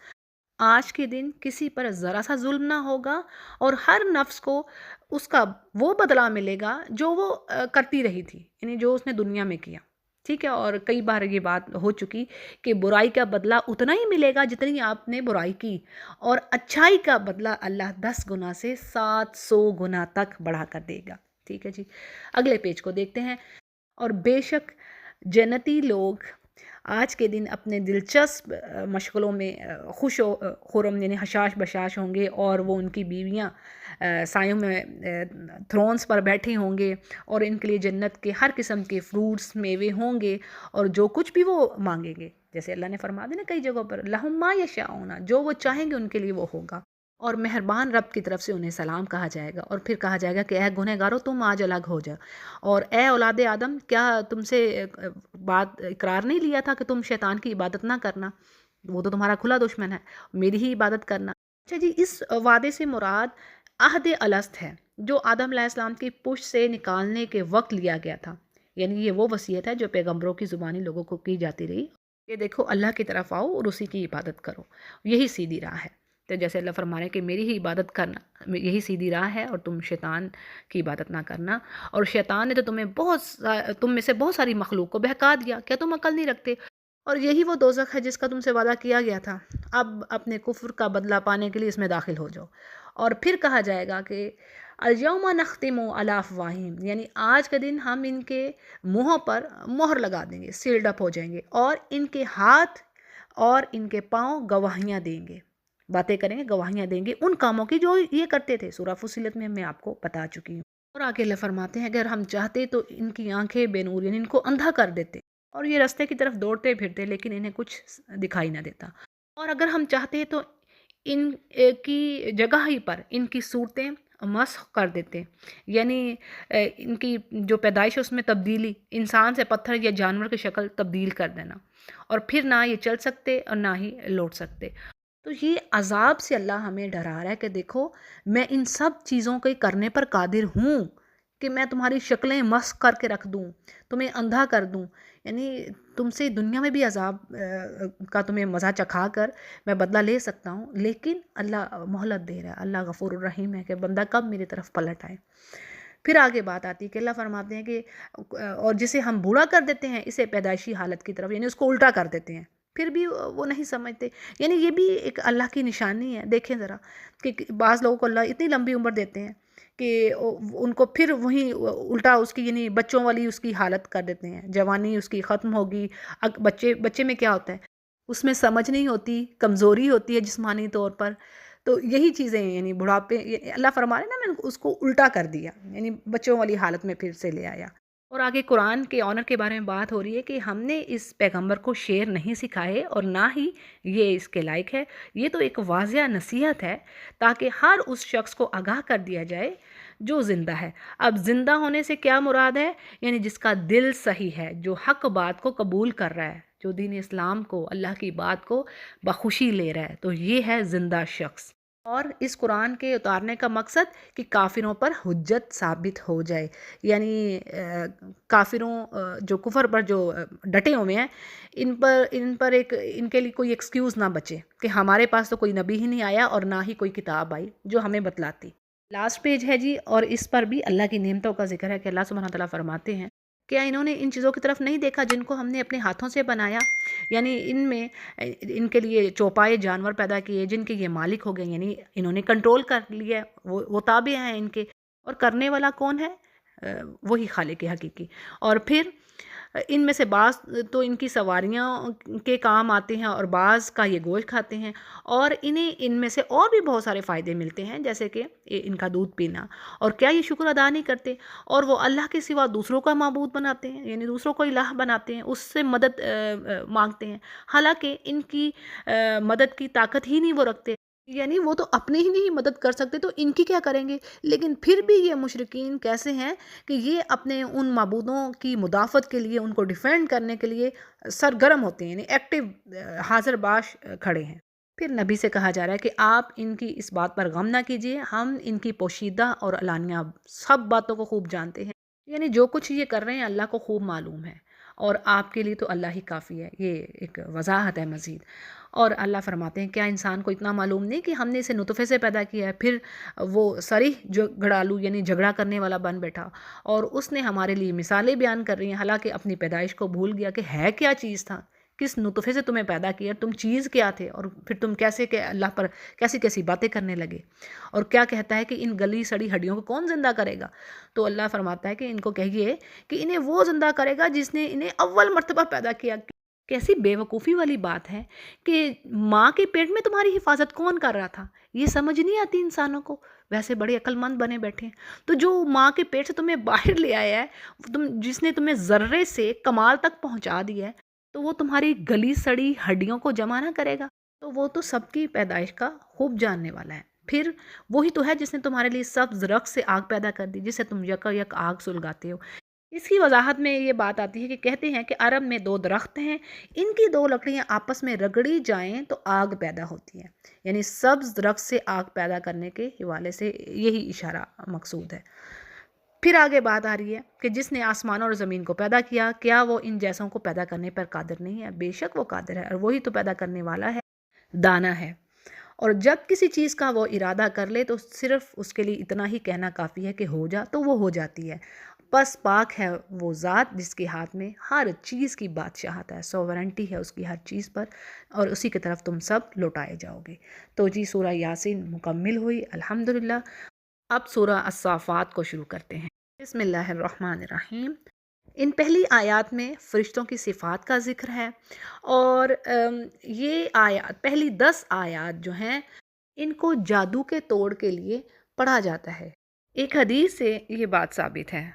آج کے دن کسی پر ذرا سا ظلم نہ ہوگا، اور ہر نفس کو اس کا وہ بدلہ ملے گا جو وہ کرتی رہی تھی، یعنی جو اس نے دنیا میں کیا۔ ٹھیک ہے، اور کئی بار یہ بات ہو چکی کہ برائی کا بدلہ اتنا ہی ملے گا جتنی آپ نے برائی کی، اور اچھائی کا بدلہ اللہ 10 گنا سے 700 گنا تک بڑھا کر دے گا۔ ٹھیک ہے جی، اگلے پیج کو دیکھتے ہیں۔ اور بے شک جنتی لوگ آج کے دن اپنے دلچسپ مشغلوں میں خوش و خرم یعنی حشاش بشاش ہوں گے، اور وہ ان کی بیویاں سایوں میں تھرونز پر بیٹھے ہوں گے، اور ان کے لیے جنت کے ہر قسم کے فروٹس میوے ہوں گے، اور جو کچھ بھی وہ مانگیں گے، جیسے اللہ نے فرما دیا نا کئی جگہوں پر لہم ما یشاؤون، جو وہ چاہیں گے ان کے لیے وہ ہوگا۔ اور مہربان رب کی طرف سے انہیں سلام کہا جائے گا، اور پھر کہا جائے گا کہ اے گنہگارو تم آج الگ ہو جاؤ، اور اے اولاد آدم کیا تم سے بات اقرار نہیں لیا تھا کہ تم شیطان کی عبادت نہ کرنا، وہ تو تمہارا کھلا دشمن ہے، میری ہی عبادت کرنا۔ اچھا جی، اس وعدے سے مراد عہد الست ہے جو آدم علیہ السلام کی پشت سے نکالنے کے وقت لیا گیا تھا، یعنی یہ وہ وصیت ہے جو پیغمبروں کی زبانی لوگوں کو کی جاتی رہی کہ دیکھو اللہ کی طرف آؤ اور اسی کی عبادت کرو، یہی سیدھی راہ ہے۔ تو جیسے اللہ فرما رہے ہیں کہ میری ہی عبادت کرنا یہی سیدھی راہ ہے، اور تم شیطان کی عبادت نہ کرنا، اور شیطان نے تو تم میں سے بہت ساری مخلوق کو بہکا دیا، کیا تم عقل نہیں رکھتے؟ اور یہی وہ دوزخ ہے جس کا تم سے وعدہ کیا گیا تھا، اب اپنے کفر کا بدلہ پانے کے لیے اس میں داخل ہو جاؤ۔ اور پھر کہا جائے گا کہ الیوم نختم علی افواہہم، یعنی آج کے دن ہم ان کے منہوں پر مہر لگا دیں گے، سیلڈ اپ ہو جائیں گے، اور ان کے ہاتھ اور ان کے پاؤں گواہیاں دیں گے، باتیں کریں گے، گواہیاں دیں گے ان کاموں کی جو یہ کرتے تھے۔ سورہ فصلت میں آپ کو بتا چکی ہوں۔ اور آگے اللہ فرماتے ہیں اگر ہم چاہتے تو ان کی آنکھیں بے نور، یعنی ان کو اندھا کر دیتے، اور یہ رستے کی طرف دوڑتے پھرتے لیکن انہیں کچھ دکھائی نہ دیتا۔ اور اگر ہم چاہتے تو ان کی جگہ ہی پر ان کی صورتیں مسخ کر دیتے، یعنی ان کی جو پیدائش ہے اس میں تبدیلی، انسان سے پتھر یا جانور کی شکل تبدیل کر دینا، اور پھر نہ یہ چل سکتے اور نہ ہی لوٹ سکتے۔ تو یہ عذاب سے اللہ ہمیں ڈرا رہا ہے کہ دیکھو میں ان سب چیزوں کے کرنے پر قادر ہوں، کہ میں تمہاری شکلیں مسخ کر کے رکھ دوں، تمہیں اندھا کر دوں، یعنی تم سے دنیا میں بھی عذاب کا تمہیں مزہ چکھا کر میں بدلہ لے سکتا ہوں، لیکن اللہ مہلت دے رہا ہے، اللہ غفور الرحیم ہے کہ بندہ کب میری طرف پلٹ آئے۔ پھر آگے بات آتی ہے کہ اللہ فرماتے ہیں کہ اور جسے ہم بوڑھا کر دیتے ہیں اسے پیدائشی حالت کی طرف، یعنی اس کو الٹا کر دیتے ہیں، پھر بھی وہ نہیں سمجھتے۔ یعنی یہ بھی ایک اللہ کی نشانی ہے، دیکھیں ذرا کہ بعض لوگوں کو اللہ اتنی لمبی عمر دیتے ہیں کہ ان کو پھر وہیں الٹا اس کی یعنی بچوں والی اس کی حالت کر دیتے ہیں، جوانی اس کی ختم ہوگی۔ بچے میں کیا ہوتا ہے، اس میں سمجھ نہیں ہوتی، کمزوری ہوتی ہے جسمانی طور پر، تو یہی چیزیں ہیں، یعنی بڑھاپے اللہ فرما رہے ہیں نا، میں اس کو الٹا کر دیا، یعنی بچوں والی حالت میں پھر سے لے آیا۔ اور آگے قرآن کے آنر کے بارے میں بات ہو رہی ہے کہ ہم نے اس پیغمبر کو شعر نہیں سکھائے اور نہ ہی یہ اس کے لائق ہے، یہ تو ایک واضح نصیحت ہے تاکہ ہر اس شخص کو آگاہ کر دیا جائے جو زندہ ہے۔ اب زندہ ہونے سے کیا مراد ہے، یعنی جس کا دل صحیح ہے، جو حق بات کو قبول کر رہا ہے، جو دین اسلام کو، اللہ کی بات کو بخوشی لے رہا ہے، تو یہ ہے زندہ شخص۔ اور اس قرآن کے اتارنے کا مقصد کہ کافروں پر حجت ثابت ہو جائے، یعنی کافروں جو کفر پر جو ڈٹے ہوئے ہیں، ان پر ان کے لیے کوئی ایکسکیوز نہ بچے کہ ہمارے پاس تو کوئی نبی ہی نہیں آیا اور نہ ہی کوئی کتاب آئی جو ہمیں بتلاتی۔ لاسٹ پیج ہے جی، اور اس پر بھی اللہ کی نعمتوں کا ذکر ہے کہ اللہ سبحانہ تعالیٰ فرماتے ہیں کیا انہوں نے ان چیزوں کی طرف نہیں دیکھا جن کو ہم نے اپنے ہاتھوں سے بنایا، یعنی ان میں ان کے لیے چوپائے جانور پیدا کیے جن کے یہ مالک ہو گئے، یعنی انہوں نے کنٹرول کر لیا، وہ تابع ہیں ان کے، اور کرنے والا کون ہے، وہی خالق حقیقی۔ اور پھر ان میں سے بعض تو ان کی سواریاں کے کام آتے ہیں اور بعض کا یہ گوشت کھاتے ہیں، اور انہیں ان میں سے اور بھی بہت سارے فائدے ملتے ہیں جیسے کہ ان کا دودھ پینا، اور کیا یہ شکر ادا نہیں کرتے، اور وہ اللہ کے سوا دوسروں کا معبود بناتے ہیں، یعنی دوسروں کو الہ بناتے ہیں، اس سے مدد مانگتے ہیں، حالانکہ ان کی مدد کی طاقت ہی نہیں وہ رکھتے، یعنی وہ تو اپنے ہی نہیں مدد کر سکتے تو ان کی کیا کریں گے۔ لیکن پھر بھی یہ مشرکین کیسے ہیں کہ یہ اپنے ان معبودوں کی مدافعت کے لیے، ان کو ڈیفینڈ کرنے کے لیے سرگرم ہوتے ہیں، یعنی ایکٹیو حاضر باش کھڑے ہیں۔ پھر نبی سے کہا جا رہا ہے کہ آپ ان کی اس بات پر غم نہ کیجیے، ہم ان کی پوشیدہ اور علانیہ سب باتوں کو خوب جانتے ہیں، یعنی جو کچھ یہ کر رہے ہیں اللہ کو خوب معلوم ہے، اور آپ کے لیے تو اللہ ہی کافی ہے۔ یہ ایک وضاحت ہے مزید۔ اور اللہ فرماتے ہیں کیا انسان کو اتنا معلوم نہیں کہ ہم نے اسے نطفے سے پیدا کیا ہے، پھر وہ صریح جھگڑالو یعنی جھگڑا کرنے والا بن بیٹھا، اور اس نے ہمارے لیے مثالیں بیان کر رہی ہیں، حالانکہ اپنی پیدائش کو بھول گیا کہ ہے کیا چیز تھا، کس نطفے سے تمہیں پیدا کیا، تم چیز کیا تھے، اور پھر تم کیسے کہ اللہ پر کیسی کیسی باتیں کرنے لگے۔ اور کیا کہتا ہے کہ ان گلی سڑی ہڈیوں کو کون زندہ کرے گا، تو اللہ فرماتا ہے کہ ان کو کہیے کہ انہیں وہ زندہ کرے گا جس نے انہیں اول مرتبہ پیدا کیا۔ کیسی بے وقوفی والی بات ہے کہ ماں کے پیٹ میں تمہاری حفاظت کون کر رہا تھا، یہ سمجھ نہیں آتی انسانوں کو، ویسے بڑے عقل مند بنے بیٹھے ہیں۔ تو جو ماں کے پیٹ سے تمہیں باہر لے آیا ہے، جس نے تمہیں ذرے سے کمال تک پہنچا دیا ہے، تو وہ تمہاری گلی سڑی ہڈیوں کو جمع نہ کرے گا، تو وہ تو سب کی پیدائش کا خوب جاننے والا ہے۔ پھر وہی تو ہے جس نے تمہارے لیے سبز رخ سے آگ پیدا کر دی، جسے تم یک یک آگ سلگاتے ہو۔ اس کی وضاحت میں یہ بات آتی ہے کہ کہتے ہیں کہ عرب میں دو درخت ہیں، ان کی دو لکڑیاں آپس میں رگڑی جائیں تو آگ پیدا ہوتی ہے، یعنی سبز درخت سے آگ پیدا کرنے کے حوالے سے یہی اشارہ مقصود ہے۔ پھر آگے بات آ رہی ہے کہ جس نے آسمانوں اور زمین کو پیدا کیا، کیا وہ ان جیسوں کو پیدا کرنے پر قادر نہیں ہے؟ بے شک وہ قادر ہے، اور وہی تو پیدا کرنے والا ہے، دانا ہے۔ اور جب کسی چیز کا وہ ارادہ کر لے تو صرف اس کے لیے اتنا ہی کہنا کافی ہے کہ ہو جا، تو وہ ہو جاتی ہے۔ بس پاک ہے وہ ذات جس کے ہاتھ میں ہر چیز کی بادشاہت ہے، سوورنٹی ہے اس کی ہر چیز پر، اور اسی کی طرف تم سب لوٹائے جاؤ گے۔ تو جی سورہ یاسین مکمل ہوئی الحمدللہ۔ اب سورہ الصافات کو شروع کرتے ہیں۔ بسم اللہ الرحمن الرحیم۔ ان پہلی آیات میں فرشتوں کی صفات کا ذکر ہے، اور یہ آیات، پہلی 10 آیات جو ہیں، ان کو جادو کے توڑ کے لیے پڑھا جاتا ہے۔ ایک حدیث سے یہ بات ثابت ہے۔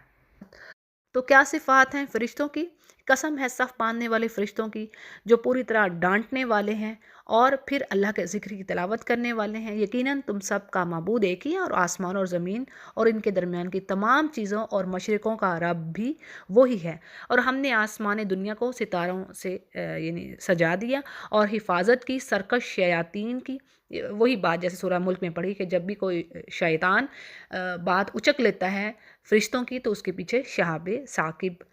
تو کیا صفات ہیں فرشتوں کی؟ قسم ہے صف باندھنے والے فرشتوں کی، جو پوری طرح ڈانٹنے والے ہیں اور پھر اللہ کے ذکر کی تلاوت کرنے والے ہیں۔ یقیناً تم سب کا معبود ایک ہی ہے، اور آسمان اور زمین اور ان کے درمیان کی تمام چیزوں اور مشرقوں کا رب بھی وہی ہے، اور ہم نے آسمان دنیا کو ستاروں سے یعنی سجا دیا اور حفاظت کی سرکش شیاطین کی۔ وہی بات جیسے سورہ ملک میں پڑھی کہ جب بھی کوئی شیطان بات اچک لیتا ہے فرشتوں کی، تو اس کے پیچھے شہاب ثاقب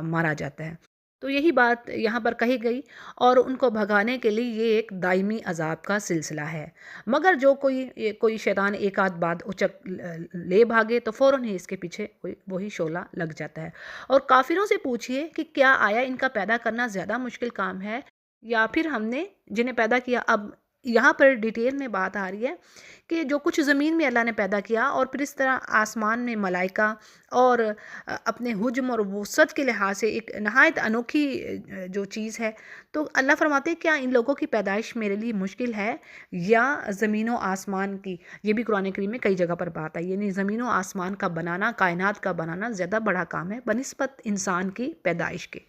مارا جاتا ہے۔ تو یہی بات یہاں پر کہی گئی، اور ان کو بھگانے کے لیے یہ ایک دائمی عذاب کا سلسلہ ہے۔ مگر جو کوئی شیطان ایک آدھ بات اچک لے بھاگے تو فوراً ہی اس کے پیچھے وہی شعلہ لگ جاتا ہے۔ اور کافروں سے پوچھئے کہ کیا آیا ان کا پیدا کرنا زیادہ مشکل کام ہے، یا پھر ہم نے جنہیں پیدا کیا؟ اب یہاں پر ڈیٹیل میں بات آ رہی ہے کہ جو کچھ زمین میں اللہ نے پیدا کیا، اور پھر اس طرح آسمان میں ملائکہ، اور اپنے حجم اور وسعت کے لحاظ سے ایک نہایت انوکھی جو چیز ہے، تو اللہ فرماتے ہیں کیا ان لوگوں کی پیدائش میرے لیے مشکل ہے، یا زمین و آسمان کی؟ یہ بھی قرآن کریم میں کئی جگہ پر بات آئی، یعنی زمین و آسمان کا بنانا، کائنات کا بنانا زیادہ بڑا کام ہے بنسبت انسان کی پیدائش کے۔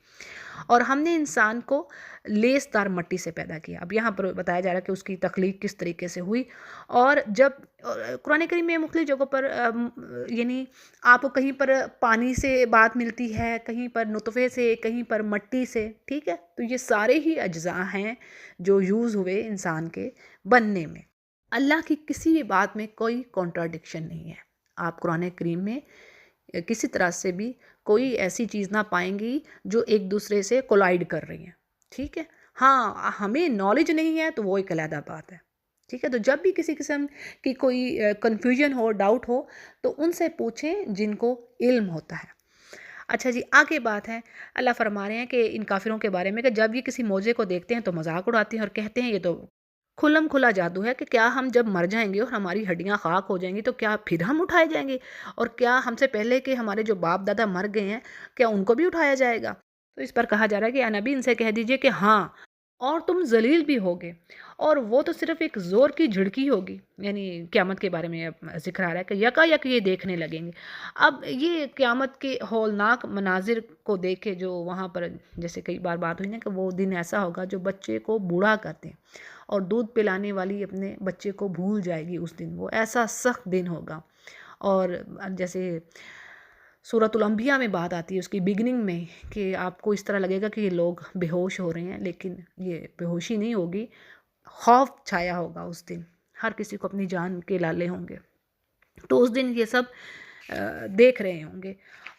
اور ہم نے انسان کو لیس دار مٹی سے پیدا کیا۔ اب یہاں پر بتایا جا رہا ہے کہ اس کی تخلیق کس طریقے سے ہوئی، اور جب قرآن کریم میں مختلف جگہوں پر یعنی آپ کو کہیں پر پانی سے بات ملتی ہے، کہیں پر نطفے سے، کہیں پر مٹی سے، ٹھیک ہے؟ تو یہ سارے ہی اجزاء ہیں جو یوز ہوئے انسان کے بننے میں۔ اللہ کی کسی بھی بات میں کوئی کنٹراڈکشن نہیں ہے۔ آپ قرآن کریم میں کسی طرح سے بھی کوئی ایسی چیز نہ پائیں گی جو ایک دوسرے سے کولائڈ کر رہی ہیں، ٹھیک ہے؟ ہاں، ہمیں نالج نہیں ہے تو وہ ایک علیحدہ بات ہے، ٹھیک ہے؟ تو جب بھی کسی قسم کی کوئی کنفیوژن ہو، ڈاؤٹ ہو، تو ان سے پوچھیں جن کو علم ہوتا ہے۔ اچھا جی، آگے بات ہے، اللہ فرما رہے ہیں کہ ان کافروں کے بارے میں کہ جب یہ کسی معجزے کو دیکھتے ہیں تو مذاق اڑاتے ہیں اور کہتے ہیں یہ تو کھلم کھلا جادو ہے، کہ کیا ہم جب مر جائیں گے اور ہماری ہڈیاں خاک ہو جائیں گی تو کیا پھر ہم اٹھائے جائیں گے؟ اور کیا ہم سے پہلے کے ہمارے جو باپ دادا مر گئے ہیں، کیا ان کو بھی اٹھایا جائے گا؟ تو اس پر کہا جا رہا ہے کہ اے نبی ان سے کہہ دیجئے کہ ہاں، اور تم ذلیل بھی ہوگے، اور وہ تو صرف ایک زور کی جھڑکی ہوگی، یعنی قیامت کے بارے میں ذکر آ رہا ہے کہ یکا یک یہ دیکھنے لگیں گے۔ اب یہ قیامت کے ہولناک مناظر کو دیکھ کے جو وہاں پر جیسے کئی بار بات ہوئی نا کہ وہ دن ایسا ہوگا جو بچے کو بوڑھا کر دیں، اور دودھ پلانے والی اپنے بچے کو بھول جائے گی اس دن، وہ ایسا سخت دن ہوگا۔ اور جیسے سورۃ الانبیاء میں بات آتی ہے اس کی بگننگ میں کہ آپ کو اس طرح لگے گا کہ یہ لوگ بے ہوش ہو رہے ہیں، لیکن یہ بے ہوشی نہیں ہوگی، خوف چھایا ہوگا اس دن، ہر کسی کو اپنی جان کے لالے ہوں گے۔ تو اس دن یہ سب دیکھ رہے ہوں گے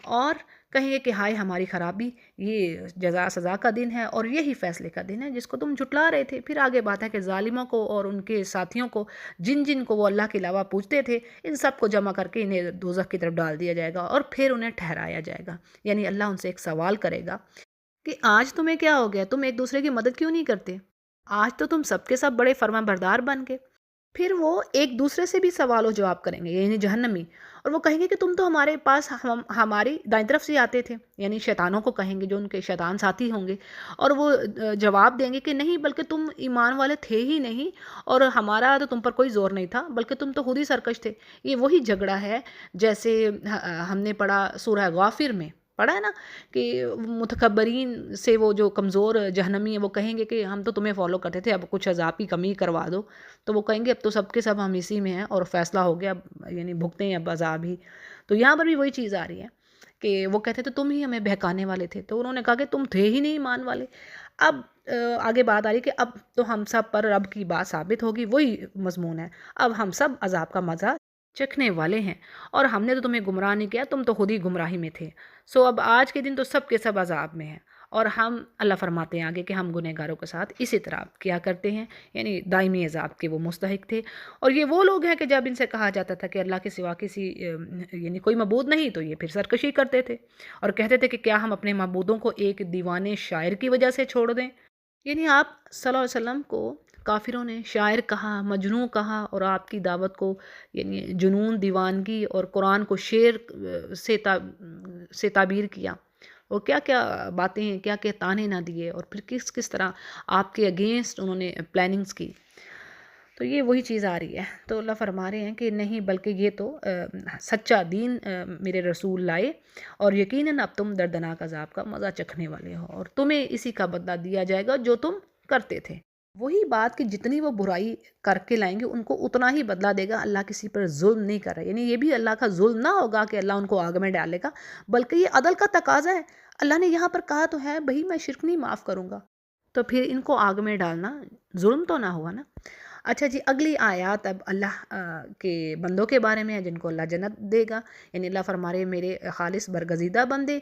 اور کہیں گے کہ ہائے ہماری خرابی، یہ جزا سزا کا دن ہے اور یہی فیصلے کا دن ہے جس کو تم جھٹلا رہے تھے۔ پھر آگے بات ہے کہ ظالموں کو اور ان کے ساتھیوں کو، جن جن کو وہ اللہ کے علاوہ پوجتے تھے، ان سب کو جمع کر کے انہیں دوزخ کی طرف ڈال دیا جائے گا، اور پھر انہیں ٹھہرایا جائے گا۔ یعنی اللہ ان سے ایک سوال کرے گا کہ آج تمہیں کیا ہو گیا، تم ایک دوسرے کی مدد کیوں نہیں کرتے؟ آج تو تم سب کے سب بڑے فرما بردار بن گئے۔ پھر وہ ایک دوسرے سے بھی سوال و جواب کریں گے، یعنی جہنمی، اور وہ کہیں گے کہ تم تو ہمارے پاس ہماری دائیں طرف سے آتے تھے، یعنی شیطانوں کو کہیں گے جو ان کے شیطان ساتھی ہوں گے، اور وہ جواب دیں گے کہ نہیں، بلکہ تم ایمان والے تھے ہی نہیں، اور ہمارا تو تم پر کوئی زور نہیں تھا، بلکہ تم تو خود ہی سرکش تھے۔ یہ وہی جھگڑا ہے جیسے ہم نے پڑھا سورہ غافر میں، پڑھا ہے نا کہ متکبرین سے وہ جو کمزور جہنمی ہیں وہ کہیں گے کہ ہم تو تمہیں فالو کرتے تھے، اب کچھ عذاب کی کمی کروا دو، تو وہ کہیں گے اب تو سب کے سب ہم اسی میں ہیں اور فیصلہ ہو گیا، یعنی بھگتے ہیں اب عذاب ہی۔ تو یہاں پر بھی وہی چیز آ رہی ہے کہ وہ کہتے تھے تم ہی ہمیں بہکانے والے تھے، تو انہوں نے کہا کہ تم تھے ہی نہیں ایمان والے۔ اب آگے بات آ رہی کہ اب تو ہم سب پر رب کی بات ثابت ہوگی، وہی مضمون ہے، اب ہم سب عذاب کا مزہ چکھنے والے ہیں، اور ہم نے تو تمہیں گمراہ نہیں کیا، تم تو خود ہی گمراہی میں تھے۔ سو اب آج کے دن تو سب کے سب عذاب میں ہیں، اور ہم، اللہ فرماتے ہیں آگے کہ ہم گنہگاروں کے ساتھ اسی طرح کیا کرتے ہیں، یعنی دائمی عذاب کے وہ مستحق تھے۔ اور یہ وہ لوگ ہیں کہ جب ان سے کہا جاتا تھا کہ اللہ کے سوا کسی یعنی کوئی معبود نہیں، تو یہ پھر سرکشی کرتے تھے اور کہتے تھے کہ کیا ہم اپنے معبودوں کو ایک دیوانے شاعر کی وجہ سے چھوڑ دیں؟ یعنی آپ صلی اللہ علیہ وسلم کو کافروں نے شاعر کہا، مجنوں کہا، اور آپ کی دعوت کو یعنی جنون، دیوانگی اور قرآن کو شعر سے تعبیر کیا، اور کیا کیا باتیں ہیں، کیا کیا طعنے نہ دیے، اور پھر کس کس طرح آپ کے اگینسٹ انہوں نے پلاننگز کی۔ تو یہ وہی چیز آ رہی ہے۔ تو اللہ فرما رہے ہیں کہ نہیں، بلکہ یہ تو سچا دین میرے رسول لائے، اور یقیناً اب تم دردناک عذاب کا مزہ چکھنے والے ہو، اور تمہیں اسی کا بدلہ دیا جائے گا جو تم کرتے تھے۔ وہی بات کہ جتنی وہ برائی کر کے لائیں گے ان کو اتنا ہی بدلہ دے گا۔ اللہ کسی پر ظلم نہیں کر رہا، یعنی یہ بھی اللہ کا ظلم نہ ہوگا کہ اللہ ان کو آگ میں ڈالے گا، بلکہ یہ عدل کا تقاضا ہے۔ اللہ نے یہاں پر کہا تو ہے بھئی میں شرک نہیں معاف کروں گا، تو پھر ان کو آگ میں ڈالنا ظلم تو نہ ہوا نا۔ اچھا جی، اگلی آیات اب اللہ کے بندوں کے بارے میں ہے جن کو اللہ جنت دے گا، یعنی اللہ فرما رہے ہیں میرے خالص برگزیدہ بندے،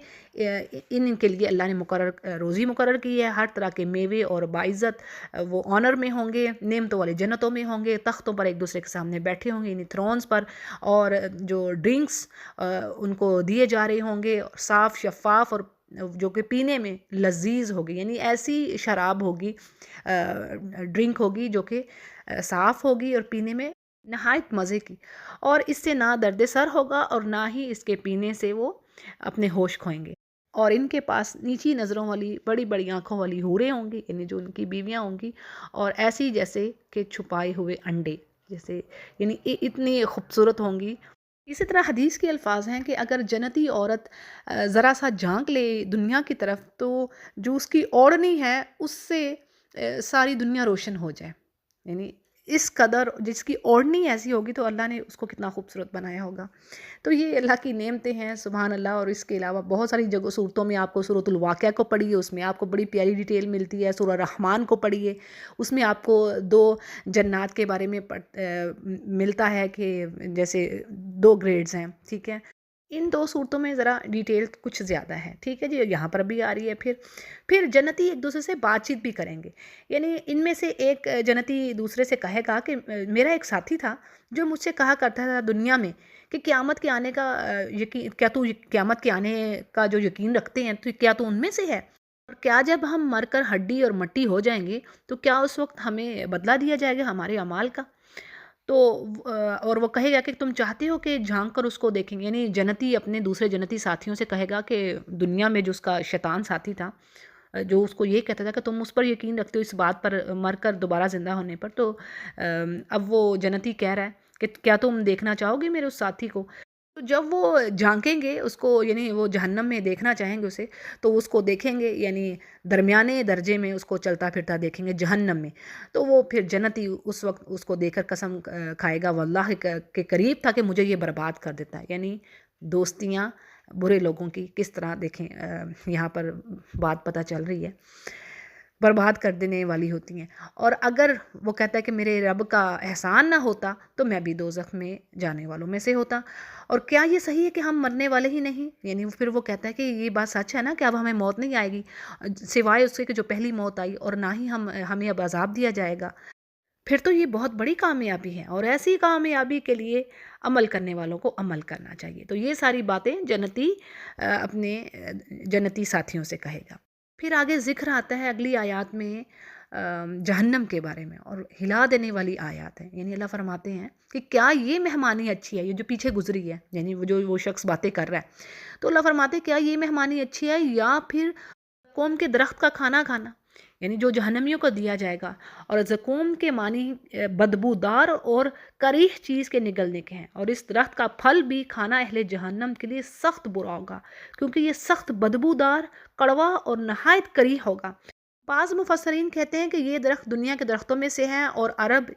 ان کے لیے اللہ نے روزی مقرر کی ہے، ہر طرح کے میوے اور باعزت وہ آنر میں ہوں گے، نعمتوں والی جنتوں میں ہوں گے، تختوں پر ایک دوسرے کے سامنے بیٹھے ہوں گے، یعنی تھرونز پر، اور جو ڈرنکس ان کو دیے جا رہے ہوں گے صاف شفاف، اور جو کہ پینے میں لذیذ ہوگی، یعنی ایسی شراب ہوگی، ڈرنک ہوگی جو کہ صاف ہوگی اور پینے میں نہایت مزے کی، اور اس سے نہ درد سر ہوگا اور نہ ہی اس کے پینے سے وہ اپنے ہوش کھوئیں گے۔ اور ان کے پاس نیچی نظروں والی بڑی بڑی آنکھوں والی حوریں ہوں گی، یعنی جو ان کی بیویاں ہوں گی، اور ایسی جیسے کہ چھپائے ہوئے انڈے جیسے، یعنی اتنی خوبصورت ہوں گی۔ اسی طرح حدیث کے الفاظ ہیں کہ اگر جنتی عورت ذرا سا جھانک لے دنیا کی طرف، تو جو اس کی اوڑھنی ہے اس سے ساری دنیا روشن ہو جائے، یعنی اس قدر جس کی اوڑھنی ایسی ہوگی تو اللہ نے اس کو کتنا خوبصورت بنایا ہوگا۔ تو یہ اللہ کی نعمتیں ہیں، سبحان اللہ۔ اور اس کے علاوہ بہت ساری جگہ صورتوں میں آپ کو سورۃ الواقعہ کو پڑھیے، اس میں آپ کو بڑی پیاری ڈیٹیل ملتی ہے، سورہ رحمان کو پڑھیے، اس میں آپ کو 2 جنات کے بارے میں ملتا ہے کہ جیسے 2 گریڈز ہیں، ٹھیک ہے۔ ان 2 صورتوں میں ذرا ڈیٹیل کچھ زیادہ ہے، ٹھیک ہے جی، یہاں پر بھی آ رہی ہے۔ پھر جنتی ایک دوسرے سے بات چیت بھی کریں گے، یعنی ان میں سے ایک جنتی دوسرے سے کہے گا کہ میرا ایک ساتھی تھا جو مجھ سے کہا کرتا تھا دنیا میں کہ قیامت کے آنے کا یقین، کیا تو قیامت کے آنے کا جو یقین رکھتے ہیں تو کیا تو ان میں سے ہے؟ اور کیا جب ہم مر کر ہڈی اور مٹی ہو جائیں گے تو کیا اس وقت ہمیں بدلہ دیا جائے گا ہمارے اعمال کا؟ تو اور وہ کہے گا کہ تم چاہتے ہو کہ جھانک کر اس کو دیکھیں گے، یعنی جنتی اپنے دوسرے جنتی ساتھیوں سے کہے گا کہ دنیا میں جو اس کا شیطان ساتھی تھا، جو اس کو یہ کہتا تھا کہ تم اس پر یقین رکھتے ہو اس بات پر مر کر دوبارہ زندہ ہونے پر، تو اب وہ جنتی کہہ رہا ہے کہ کیا تم دیکھنا چاہو گے میرے اس ساتھی کو؟ تو جب وہ جھانکیں گے اس کو، یعنی وہ جہنم میں دیکھنا چاہیں گے اسے، تو اس کو دیکھیں گے، یعنی درمیانے درجے میں اس کو چلتا پھرتا دیکھیں گے جہنم میں، تو وہ پھر جنتی اس وقت اس کو دیکھ کر قسم کھائے گا واللہ کے قریب تھا کہ مجھے یہ برباد کر دیتا ہے۔ یعنی دوستیاں برے لوگوں کی کس طرح دیکھیں یہاں پر بات پتہ چل رہی ہے، برباد کر دینے والی ہوتی ہیں۔ اور اگر وہ کہتا ہے کہ میرے رب کا احسان نہ ہوتا تو میں بھی دوزخ میں جانے والوں میں سے ہوتا، اور کیا یہ صحیح ہے کہ ہم مرنے والے ہی نہیں؟ یعنی پھر وہ کہتا ہے کہ یہ بات سچ ہے نا کہ اب ہمیں موت نہیں آئے گی سوائے اس کے کہ جو پہلی موت آئی، اور نہ ہی ہمیں اب عذاب دیا جائے گا۔ پھر تو یہ بہت بڑی کامیابی ہے، اور ایسی کامیابی کے لیے عمل کرنے والوں کو عمل کرنا چاہیے۔ تو یہ ساری باتیں جنتی اپنے جنتی ساتھیوں سے کہے گا۔ پھر آگے ذکر آتا ہے اگلی آیات میں جہنم کے بارے میں، اور ہلا دینے والی آیات ہیں، یعنی اللہ فرماتے ہیں کہ کیا یہ مہمانی اچھی ہے، یہ جو پیچھے گزری ہے، یعنی وہ شخص باتیں کر رہا ہے، تو اللہ فرماتے ہیں کیا یہ مہمانی اچھی ہے، یا پھر زقوم کے درخت کا کھانا کھانا، یعنی جو جہنمیوں کو دیا جائے گا۔ اور زقوم کے معنی بدبودار اور کریہ چیز کے نگلنے کے ہیں، اور اس درخت کا پھل بھی کھانا اہل جہنم کے لیے سخت برا ہوگا، کیونکہ یہ سخت بدبودار، کڑوا اور نہایت کریہ ہوگا۔ بعض مفسرین کہتے ہیں کہ یہ درخت دنیا کے درختوں میں سے ہیں اور عرب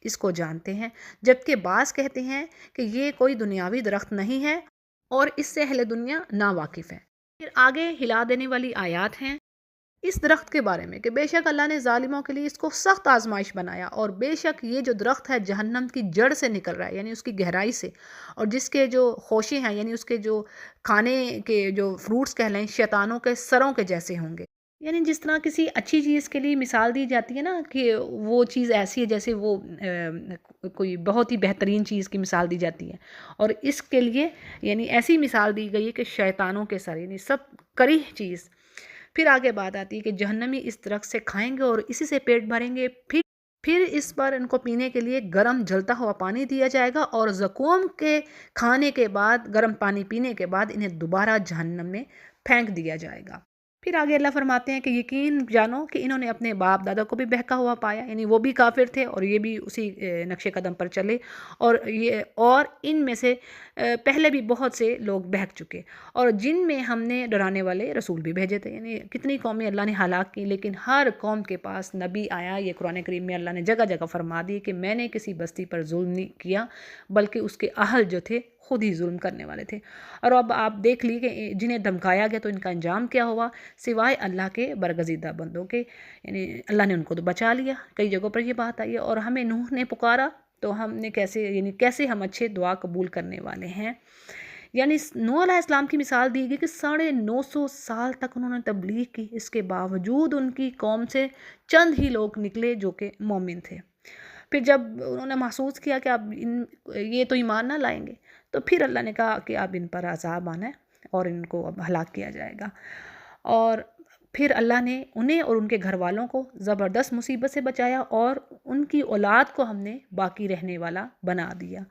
اس کو جانتے ہیں، جبکہ بعض کہتے ہیں کہ یہ کوئی دنیاوی درخت نہیں ہے اور اس سے اہل دنیا نا واقف ہے۔ پھر آگے ہلا دینے والی آیات ہیں اس درخت کے بارے میں کہ بے شک اللہ نے ظالموں کے لیے اس کو سخت آزمائش بنایا، اور بے شک یہ جو درخت ہے جہنم کی جڑ سے نکل رہا ہے، یعنی اس کی گہرائی سے، اور جس کے جو خوشے ہیں، یعنی اس کے جو کھانے کے جو فروٹس کہلائیں، شیطانوں کے سروں کے جیسے ہوں گے۔ یعنی جس طرح کسی اچھی چیز کے لیے مثال دی جاتی ہے نا کہ وہ چیز ایسی ہے جیسے وہ کوئی بہت ہی بہترین چیز کی مثال دی جاتی ہے، اور اس کے لیے یعنی ایسی مثال دی گئی ہے کہ شیطانوں کے سر، یعنی سب کریہ چیز۔ پھر آگے بات آتی ہے کہ جہنمی اس درخت سے کھائیں گے اور اسی سے پیٹ بھریں گے، پھر پھر اس پر ان کو پینے کے لیے گرم جلتا ہوا پانی دیا جائے گا، اور زقوم کے کھانے کے بعد، گرم پانی پینے کے بعد انہیں دوبارہ جہنم میں پھینک دیا جائے گا۔ پھر آگے اللہ فرماتے ہیں کہ یقین جانو کہ انہوں نے اپنے باپ دادا کو بھی بہکا ہوا پایا، یعنی وہ بھی کافر تھے اور یہ بھی اسی نقش قدم پر چلے، اور ان میں سے پہلے بھی بہت سے لوگ بہک چکے، اور جن میں ہم نے ڈرانے والے رسول بھی بھیجے تھے، یعنی کتنی قومیں اللہ نے ہلاک کی، لیکن ہر قوم کے پاس نبی آیا۔ یہ قرآن کریم میں اللہ نے جگہ جگہ فرما دی کہ میں نے کسی بستی پر ظلم نہیں کیا، بلکہ اس کے اہل جو تھے خود ہی ظلم کرنے والے تھے۔ اور اب آپ دیکھ لی کہ جنہیں دھمکایا گیا تو ان کا انجام کیا ہوا، سوائے اللہ کے برگزیدہ بندوں کے، یعنی اللہ نے ان کو تو بچا لیا۔ کئی جگہوں پر یہ بات آئی ہے، اور ہمیں نوح نے پکارا تو ہم نے کیسے ہم اچھے دعا قبول کرنے والے ہیں۔ یعنی نوح علیہ السلام کی مثال دی گئی کہ 950 سال تک انہوں نے تبلیغ کی، اس کے باوجود ان کی قوم سے چند ہی لوگ نکلے جو کہ مومن تھے۔ پھر جب انہوں نے محسوس کیا کہ اب یہ تو ایمان نہ لائیں گے، تو پھر اللہ نے کہا کہ اب ان پر عذاب آنا ہے اور ان کو اب ہلاک کیا جائے گا۔ اور پھر اللہ نے انہیں اور ان کے گھر والوں کو زبردست مصیبت سے بچایا، اور ان کی اولاد کو ہم نے باقی رہنے والا بنا دیا۔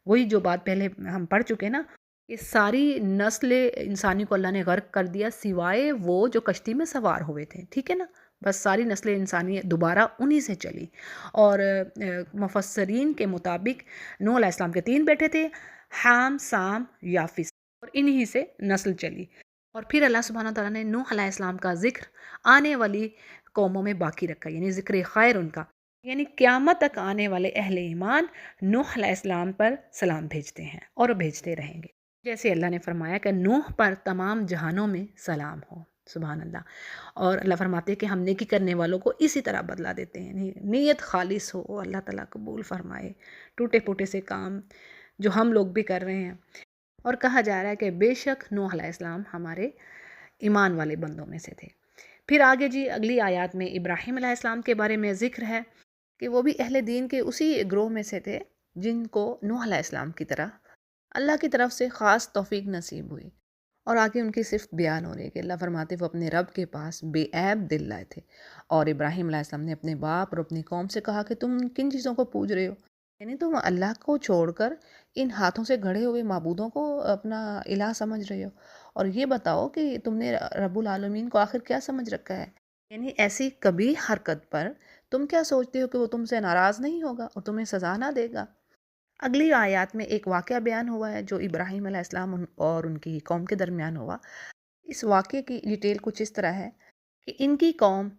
وہی جو بات پہلے ہم پڑھ چکے نا، کہ ساری نسل انسانی کو اللہ نے غرق کر دیا، سوائے وہ جو کشتی میں سوار ہوئے تھے، ٹھیک ہے نا، بس ساری نسل انسانی دوبارہ انہی سے چلی۔ اور مفسرین کے مطابق نوح علیہ السلام کے 3 بیٹے تھے، حام، سام، یافس، اور انہی سے نسل چلی۔ اور پھر اللہ سبحانہ تعالیٰ نے نوح علیہ السلام کا ذکر آنے والی قوموں میں باقی رکھا، یعنی ذکر خیر ان کا، یعنی قیامت تک آنے والے اہل ایمان نوح علیہ السلام پر سلام بھیجتے ہیں اور بھیجتے رہیں گے، جیسے اللہ نے فرمایا کہ نوح پر تمام جہانوں میں سلام ہو۔ سبحان اللہ۔ اور اللہ فرماتے ہیں کہ ہم نیکی کرنے والوں کو اسی طرح بدلا دیتے ہیں، نیت خالص ہو، اللہ تعالیٰ قبول فرمائے ٹوٹے پھوٹے سے کام جو ہم لوگ بھی کر رہے ہیں۔ اور کہا جا رہا ہے کہ بے شک نوح علیہ السلام ہمارے ایمان والے بندوں میں سے تھے۔ پھر آگے اگلی آیات میں ابراہیم علیہ السلام کے بارے میں ذکر ہے کہ وہ بھی اہل دین کے اسی گروہ میں سے تھے جن کو نوح علیہ السلام کی طرح اللہ کی طرف سے خاص توفیق نصیب ہوئی۔ اور آگے ان کی صرف بیان ہو رہی ہے کہ اللہ فرماتے وہ اپنے رب کے پاس بے عیب دل لائے تھے، اور ابراہیم علیہ السلام نے اپنے باپ اور اپنی قوم سے کہا کہ تم کن چیزوں کو پوج رہے ہو، یعنی تم اللہ کو چھوڑ کر ان ہاتھوں سے گھڑے ہوئے معبودوں کو اپنا الہ سمجھ رہے ہو، اور یہ بتاؤ کہ تم نے رب العالمین کو آخر کیا سمجھ رکھا ہے، یعنی ایسی کبھی حرکت پر تم کیا سوچتے ہو کہ وہ تم سے ناراض نہیں ہوگا اور تمہیں سزا نہ دے گا۔ اگلی آیات میں ایک واقعہ بیان ہوا ہے جو ابراہیم علیہ السلام اور ان کی قوم کے درمیان ہوا۔ اس واقعے کی ڈیٹیل کچھ اس طرح ہے کہ ان کی قوم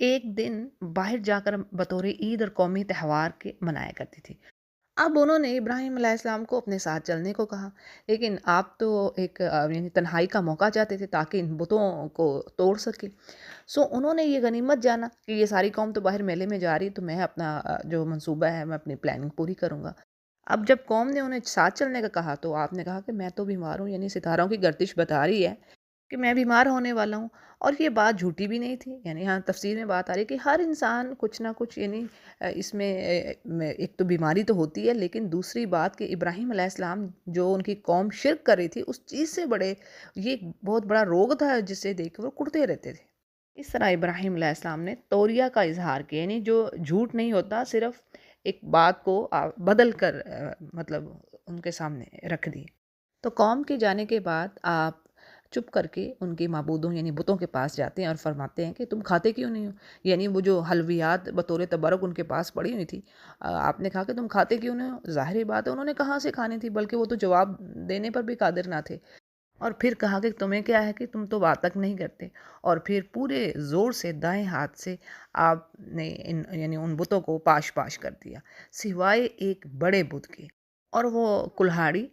ایک دن باہر جا کر بطور عید اور قومی تہوار کے منایا کرتی تھی۔ اب انہوں نے ابراہیم علیہ السلام کو اپنے ساتھ چلنے کو کہا، لیکن آپ تو ایک یعنی تنہائی کا موقع چاہتے تھے تاکہ ان بتوں کو توڑ سکے۔ انہوں نے یہ غنیمت جانا کہ یہ ساری قوم تو باہر میلے میں جا رہی، تو میں اپنا جو منصوبہ ہے میں اپنی پلاننگ پوری کروں گا۔ اب جب قوم نے انہیں ساتھ چلنے کا کہا تو آپ نے کہا کہ میں تو بیمار ہوں، یعنی ستاروں کی گردش بتا رہی ہے کہ میں بیمار ہونے والا ہوں، اور یہ بات جھوٹی بھی نہیں تھی۔ یعنی ہاں تفسیر میں بات آ رہی ہے کہ ہر انسان کچھ نہ کچھ، یعنی اس میں ایک تو بیماری تو ہوتی ہے، لیکن دوسری بات کہ ابراہیم علیہ السلام جو ان کی قوم شرک کر رہی تھی اس چیز سے بڑے یہ بہت بڑا روگ تھا جسے دیکھ کے وہ کڑتے رہتے تھے۔ اس طرح ابراہیم علیہ السلام نے توریہ کا اظہار کیا، یعنی جو جھوٹ نہیں ہوتا، صرف ایک بات کو بدل کر مطلب ان کے سامنے رکھ دی۔ تو قوم کے جانے کے بعد آپ چپ کر کے ان کے معبودوں یعنی بتوں کے پاس جاتے ہیں اور فرماتے ہیں کہ تم کھاتے کیوں نہیں ہو، یعنی وہ جو حلویات بطور تبرک ان کے پاس پڑی ہوئی تھی، آپ نے کہا کہ تم کھاتے کیوں نہیں ہو۔ ظاہر بات ہے انہوں نے کہاں سے کھانی تھی، بلکہ وہ تو جواب دینے پر بھی قادر نہ تھے۔ اور پھر کہا کہ تمہیں کیا ہے کہ تم تو بات تک نہیں کرتے، اور پھر پورے زور سے دائیں ہاتھ سے آپ نے یعنی ان بتوں کو پاش پاش کر دیا، سوائے ایک بڑے بت کے، اور وہ کلہاڑی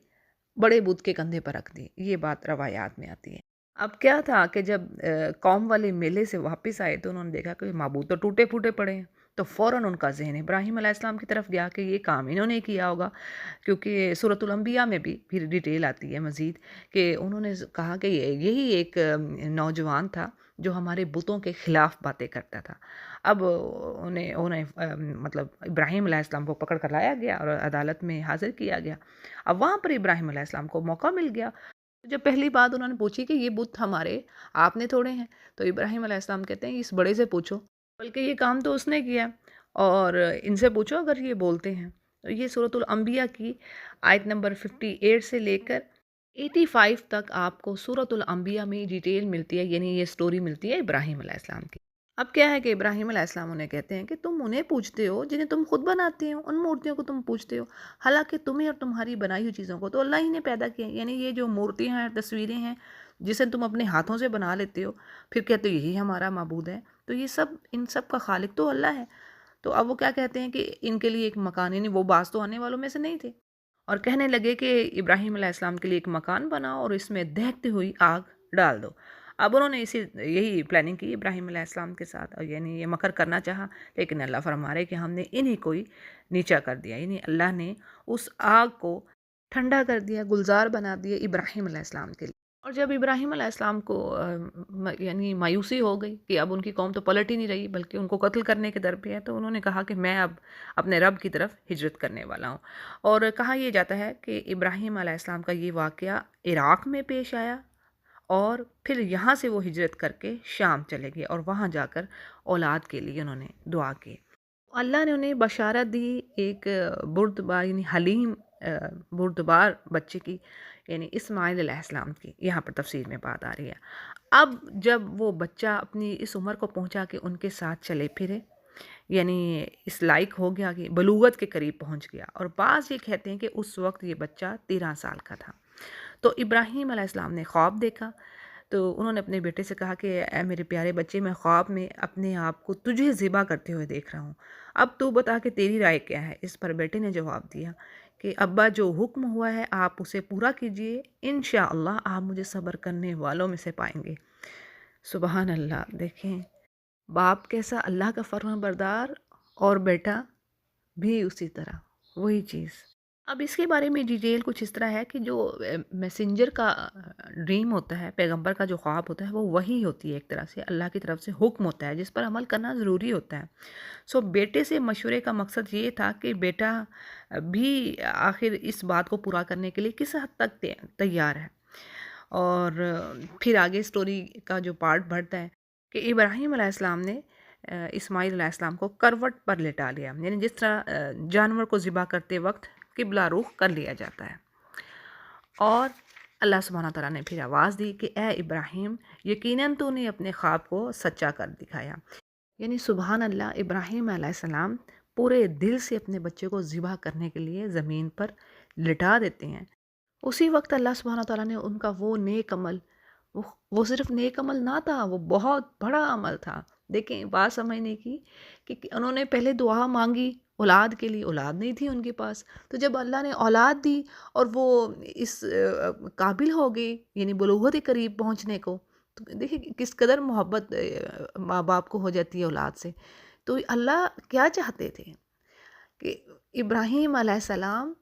بڑے بت کے کندھے پر رکھ دی۔ یہ بات روایات میں آتی ہے۔ اب کیا تھا کہ جب قوم والے میلے سے واپس آئے تو انہوں نے دیکھا کہ معبود تو ٹوٹے پھوٹے پڑے ہیں، تو فوراً ان کا ذہن ابراہیم علیہ السلام کی طرف گیا کہ یہ کام انہوں نے کیا ہوگا، کیونکہ سورۃ الانبیاء میں بھی پھر ڈیٹیل آتی ہے مزید کہ انہوں نے کہا کہ یہی ایک نوجوان تھا جو ہمارے بتوں کے خلاف باتیں کرتا تھا۔ اب انہیں مطلب ابراہیم علیہ السلام کو پکڑ کر لایا گیا اور عدالت میں حاضر کیا گیا۔ اب وہاں پر ابراہیم علیہ السلام کو موقع مل گیا۔ جب پہلی بات انہوں نے پوچھی کہ یہ بت ہمارے آپ نے توڑے ہیں، تو ابراہیم علیہ السلام کہتے ہیں اس بڑے سے پوچھو، بلکہ یہ کام تو اس نے کیا، اور ان سے پوچھو اگر یہ بولتے ہیں۔ تو یہ سورۃ الانبیاء کی آیت نمبر 58 سے لے کر 85 تک آپ کو سورۃ الانبیاء میں ڈیٹیل ملتی ہے، یعنی یہ سٹوری ملتی ہے ابراہیم علیہ السلام کی۔ اب کیا ہے کہ ابراہیم علیہ السلام انہیں کہتے ہیں کہ تم انہیں پوچھتے ہو جنہیں تم خود بناتے ہو، ان مورتیوں کو تم پوچھتے ہو، حالانکہ تمہیں اور تمہاری بنائی ہوئی چیزوں کو تو اللہ ہی نے پیدا کیا ہے۔ یعنی یہ جو مورتیاں ہیں، تصویریں ہیں، جسے تم اپنے ہاتھوں سے بنا لیتے ہو، پھر کہتے ہو یہی ہمارا معبود ہے، تو یہ سب ان سب کا خالق تو اللہ ہے۔ تو اب وہ کیا کہتے ہیں کہ ان کے لیے ایک مکان، یعنی وہ باز تو آنے والوں میں سے نہیں تھے، اور کہنے لگے کہ ابراہیم علیہ السلام کے لیے ایک مکان بناؤ اور اس میں دہتی ہوئی آگ ڈال دو۔ اب انہوں نے یہی پلاننگ کی ابراہیم علیہ السلام کے ساتھ، اور یعنی یہ مکر کرنا چاہا، لیکن اللہ فرما رہے کہ ہم نے انہی کو ہی نیچا کر دیا، یعنی اللہ نے اس آگ کو ٹھنڈا کر دیا، گلزار بنا دیا ابراہیم علیہ السلام کے لیے۔ اور جب ابراہیم علیہ السلام کو یعنی مایوسی ہو گئی کہ اب ان کی قوم تو پلٹ ہی نہیں رہی بلکہ ان کو قتل کرنے کے در پہ ہے، تو انہوں نے کہا کہ میں اب اپنے رب کی طرف ہجرت کرنے والا ہوں۔ اور کہا یہ جاتا ہے کہ ابراہیم علیہ السلام کا یہ واقعہ عراق میں پیش آیا، اور پھر یہاں سے وہ ہجرت کر کے شام چلے گئے، اور وہاں جا کر اولاد کے لیے انہوں نے دعا کی۔ اللہ نے انہیں بشارت دی ایک بردبار یعنی حلیم بردبار بچے کی، یعنی اسماعیل علیہ السلام کی، یہاں پر تفسیر میں بات آ رہی ہے۔ اب جب وہ بچہ اپنی اس عمر کو پہنچا کہ ان کے ساتھ چلے پھرے، یعنی اس لائق ہو گیا کہ بلوغت کے قریب پہنچ گیا، اور بعض یہ کہتے ہیں کہ اس وقت یہ بچہ 13 سال کا تھا، تو ابراہیم علیہ السلام نے خواب دیکھا۔ تو انہوں نے اپنے بیٹے سے کہا کہ اے میرے پیارے بچے، میں خواب میں اپنے آپ کو تجھے ذبح کرتے ہوئے دیکھ رہا ہوں، اب تو بتا کہ تیری رائے کیا ہے۔ اس پر بیٹے نے جواب دیا کہ ابا، جو حکم ہوا ہے آپ اسے پورا کیجئے، انشاءاللہ آپ مجھے صبر کرنے والوں میں سے پائیں گے۔ سبحان اللہ! دیکھیں باپ کیسا اللہ کا فرمان بردار، اور بیٹا بھی اسی طرح وہی چیز۔ اب اس کے بارے میں ڈیٹیل کچھ اس طرح ہے کہ جو میسنجر کا ڈریم ہوتا ہے، پیغمبر کا جو خواب ہوتا ہے، وہ وہی ہوتی ہے، ایک طرح سے اللہ کی طرف سے حکم ہوتا ہے جس پر عمل کرنا ضروری ہوتا ہے۔ بیٹے سے مشورے کا مقصد یہ تھا کہ بیٹا بھی آخر اس بات کو پورا کرنے کے لیے کس حد تک تیار ہے۔ اور پھر آگے سٹوری کا جو پارٹ بڑھتا ہے کہ ابراہیم علیہ السلام نے اسماعیل علیہ السلام کو کروٹ پر لٹا لیا، یعنی جس طرح جانور کو ذبح کرتے وقت قبلہ رخ کر لیا جاتا ہے، اور اللہ سبحانہ تعالیٰ نے پھر آواز دی کہ اے ابراہیم، یقیناً تو نے اپنے خواب کو سچا کر دکھایا۔ یعنی سبحان اللہ، ابراہیم علیہ السلام پورے دل سے اپنے بچے کو ذبح کرنے کے لیے زمین پر لٹا دیتے ہیں۔ اسی وقت اللہ سبحانہ تعالیٰ نے ان کا وہ نیک عمل، وہ صرف نیک عمل نہ تھا، وہ بہت بڑا عمل تھا۔ دیکھیں بات سمجھنے کی کہ انہوں نے پہلے دعا مانگی اولاد کے لیے، اولاد نہیں تھی ان کے پاس، تو جب اللہ نے اولاد دی اور وہ اس قابل ہو گئی، یعنی بلوغت کے قریب پہنچنے کو، تو دیکھیں کس قدر محبت ماں باپ کو ہو جاتی ہے اولاد سے۔ تو اللہ کیا چاہتے تھے کہ ابراہیم علیہ السلام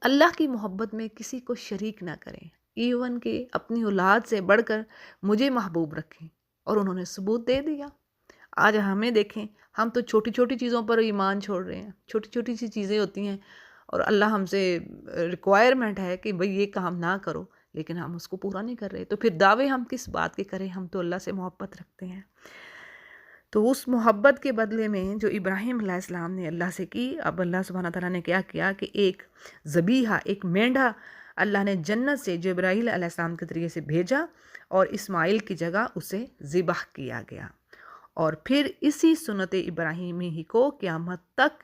اللہ کی محبت میں کسی کو شریک نہ کریں، ایون کہ اپنی اولاد سے بڑھ کر مجھے محبوب رکھیں، اور انہوں نے ثبوت دے دیا۔ آج ہمیں دیکھیں، ہم تو چھوٹی چھوٹی چیزوں پر ایمان چھوڑ رہے ہیں، چھوٹی چھوٹی سی چیزیں ہوتی ہیں اور اللہ ہم سے ریکوائرمنٹ ہے کہ بھئی یہ کام نہ کرو، لیکن ہم اس کو پورا نہیں کر رہے، تو پھر دعوے ہم کس بات کے کریں؟ ہم تو اللہ سے محبت رکھتے ہیں۔ تو اس محبت کے بدلے میں جو ابراہیم علیہ السلام نے اللہ سے کی، اب اللہ سبحانہ تعالیٰ نے کیا کیا کہ ایک ذبیحہ، ایک مینڈھا اللہ نے جنت سے جبرائیل علیہ السلام کے ذریعے سے بھیجا، اور اسماعیل کی جگہ اسے ذبح کیا گیا، اور پھر اسی سنت ابراہیمی ہی کو قیامت تک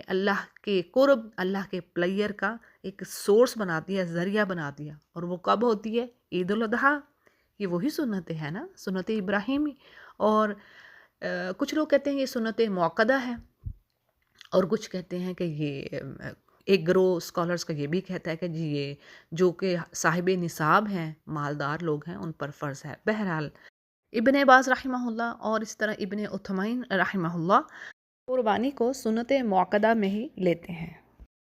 اللہ کے قرب، اللہ کے پلیئر کا ایک سورس بنا دیا، ذریعہ بنا دیا۔ اور وہ کب ہوتی ہے؟ عید الاضحیٰ۔ یہ وہی سنت ہے نا، سنت ابراہیمی۔ اور کچھ لوگ کہتے ہیں یہ سنت موقدہ ہے، اور کچھ کہتے ہیں کہ یہ ایک گروہ اسکالرز کا یہ بھی کہتا ہے کہ جی یہ جو کہ صاحب نصاب ہیں، مالدار لوگ ہیں، ان پر فرض ہے۔ بہرحال ابن عباس رحمہ اللہ اور اس طرح ابن عثیمین رحمہ اللہ قربانی کو سنت موقدہ میں ہی لیتے ہیں۔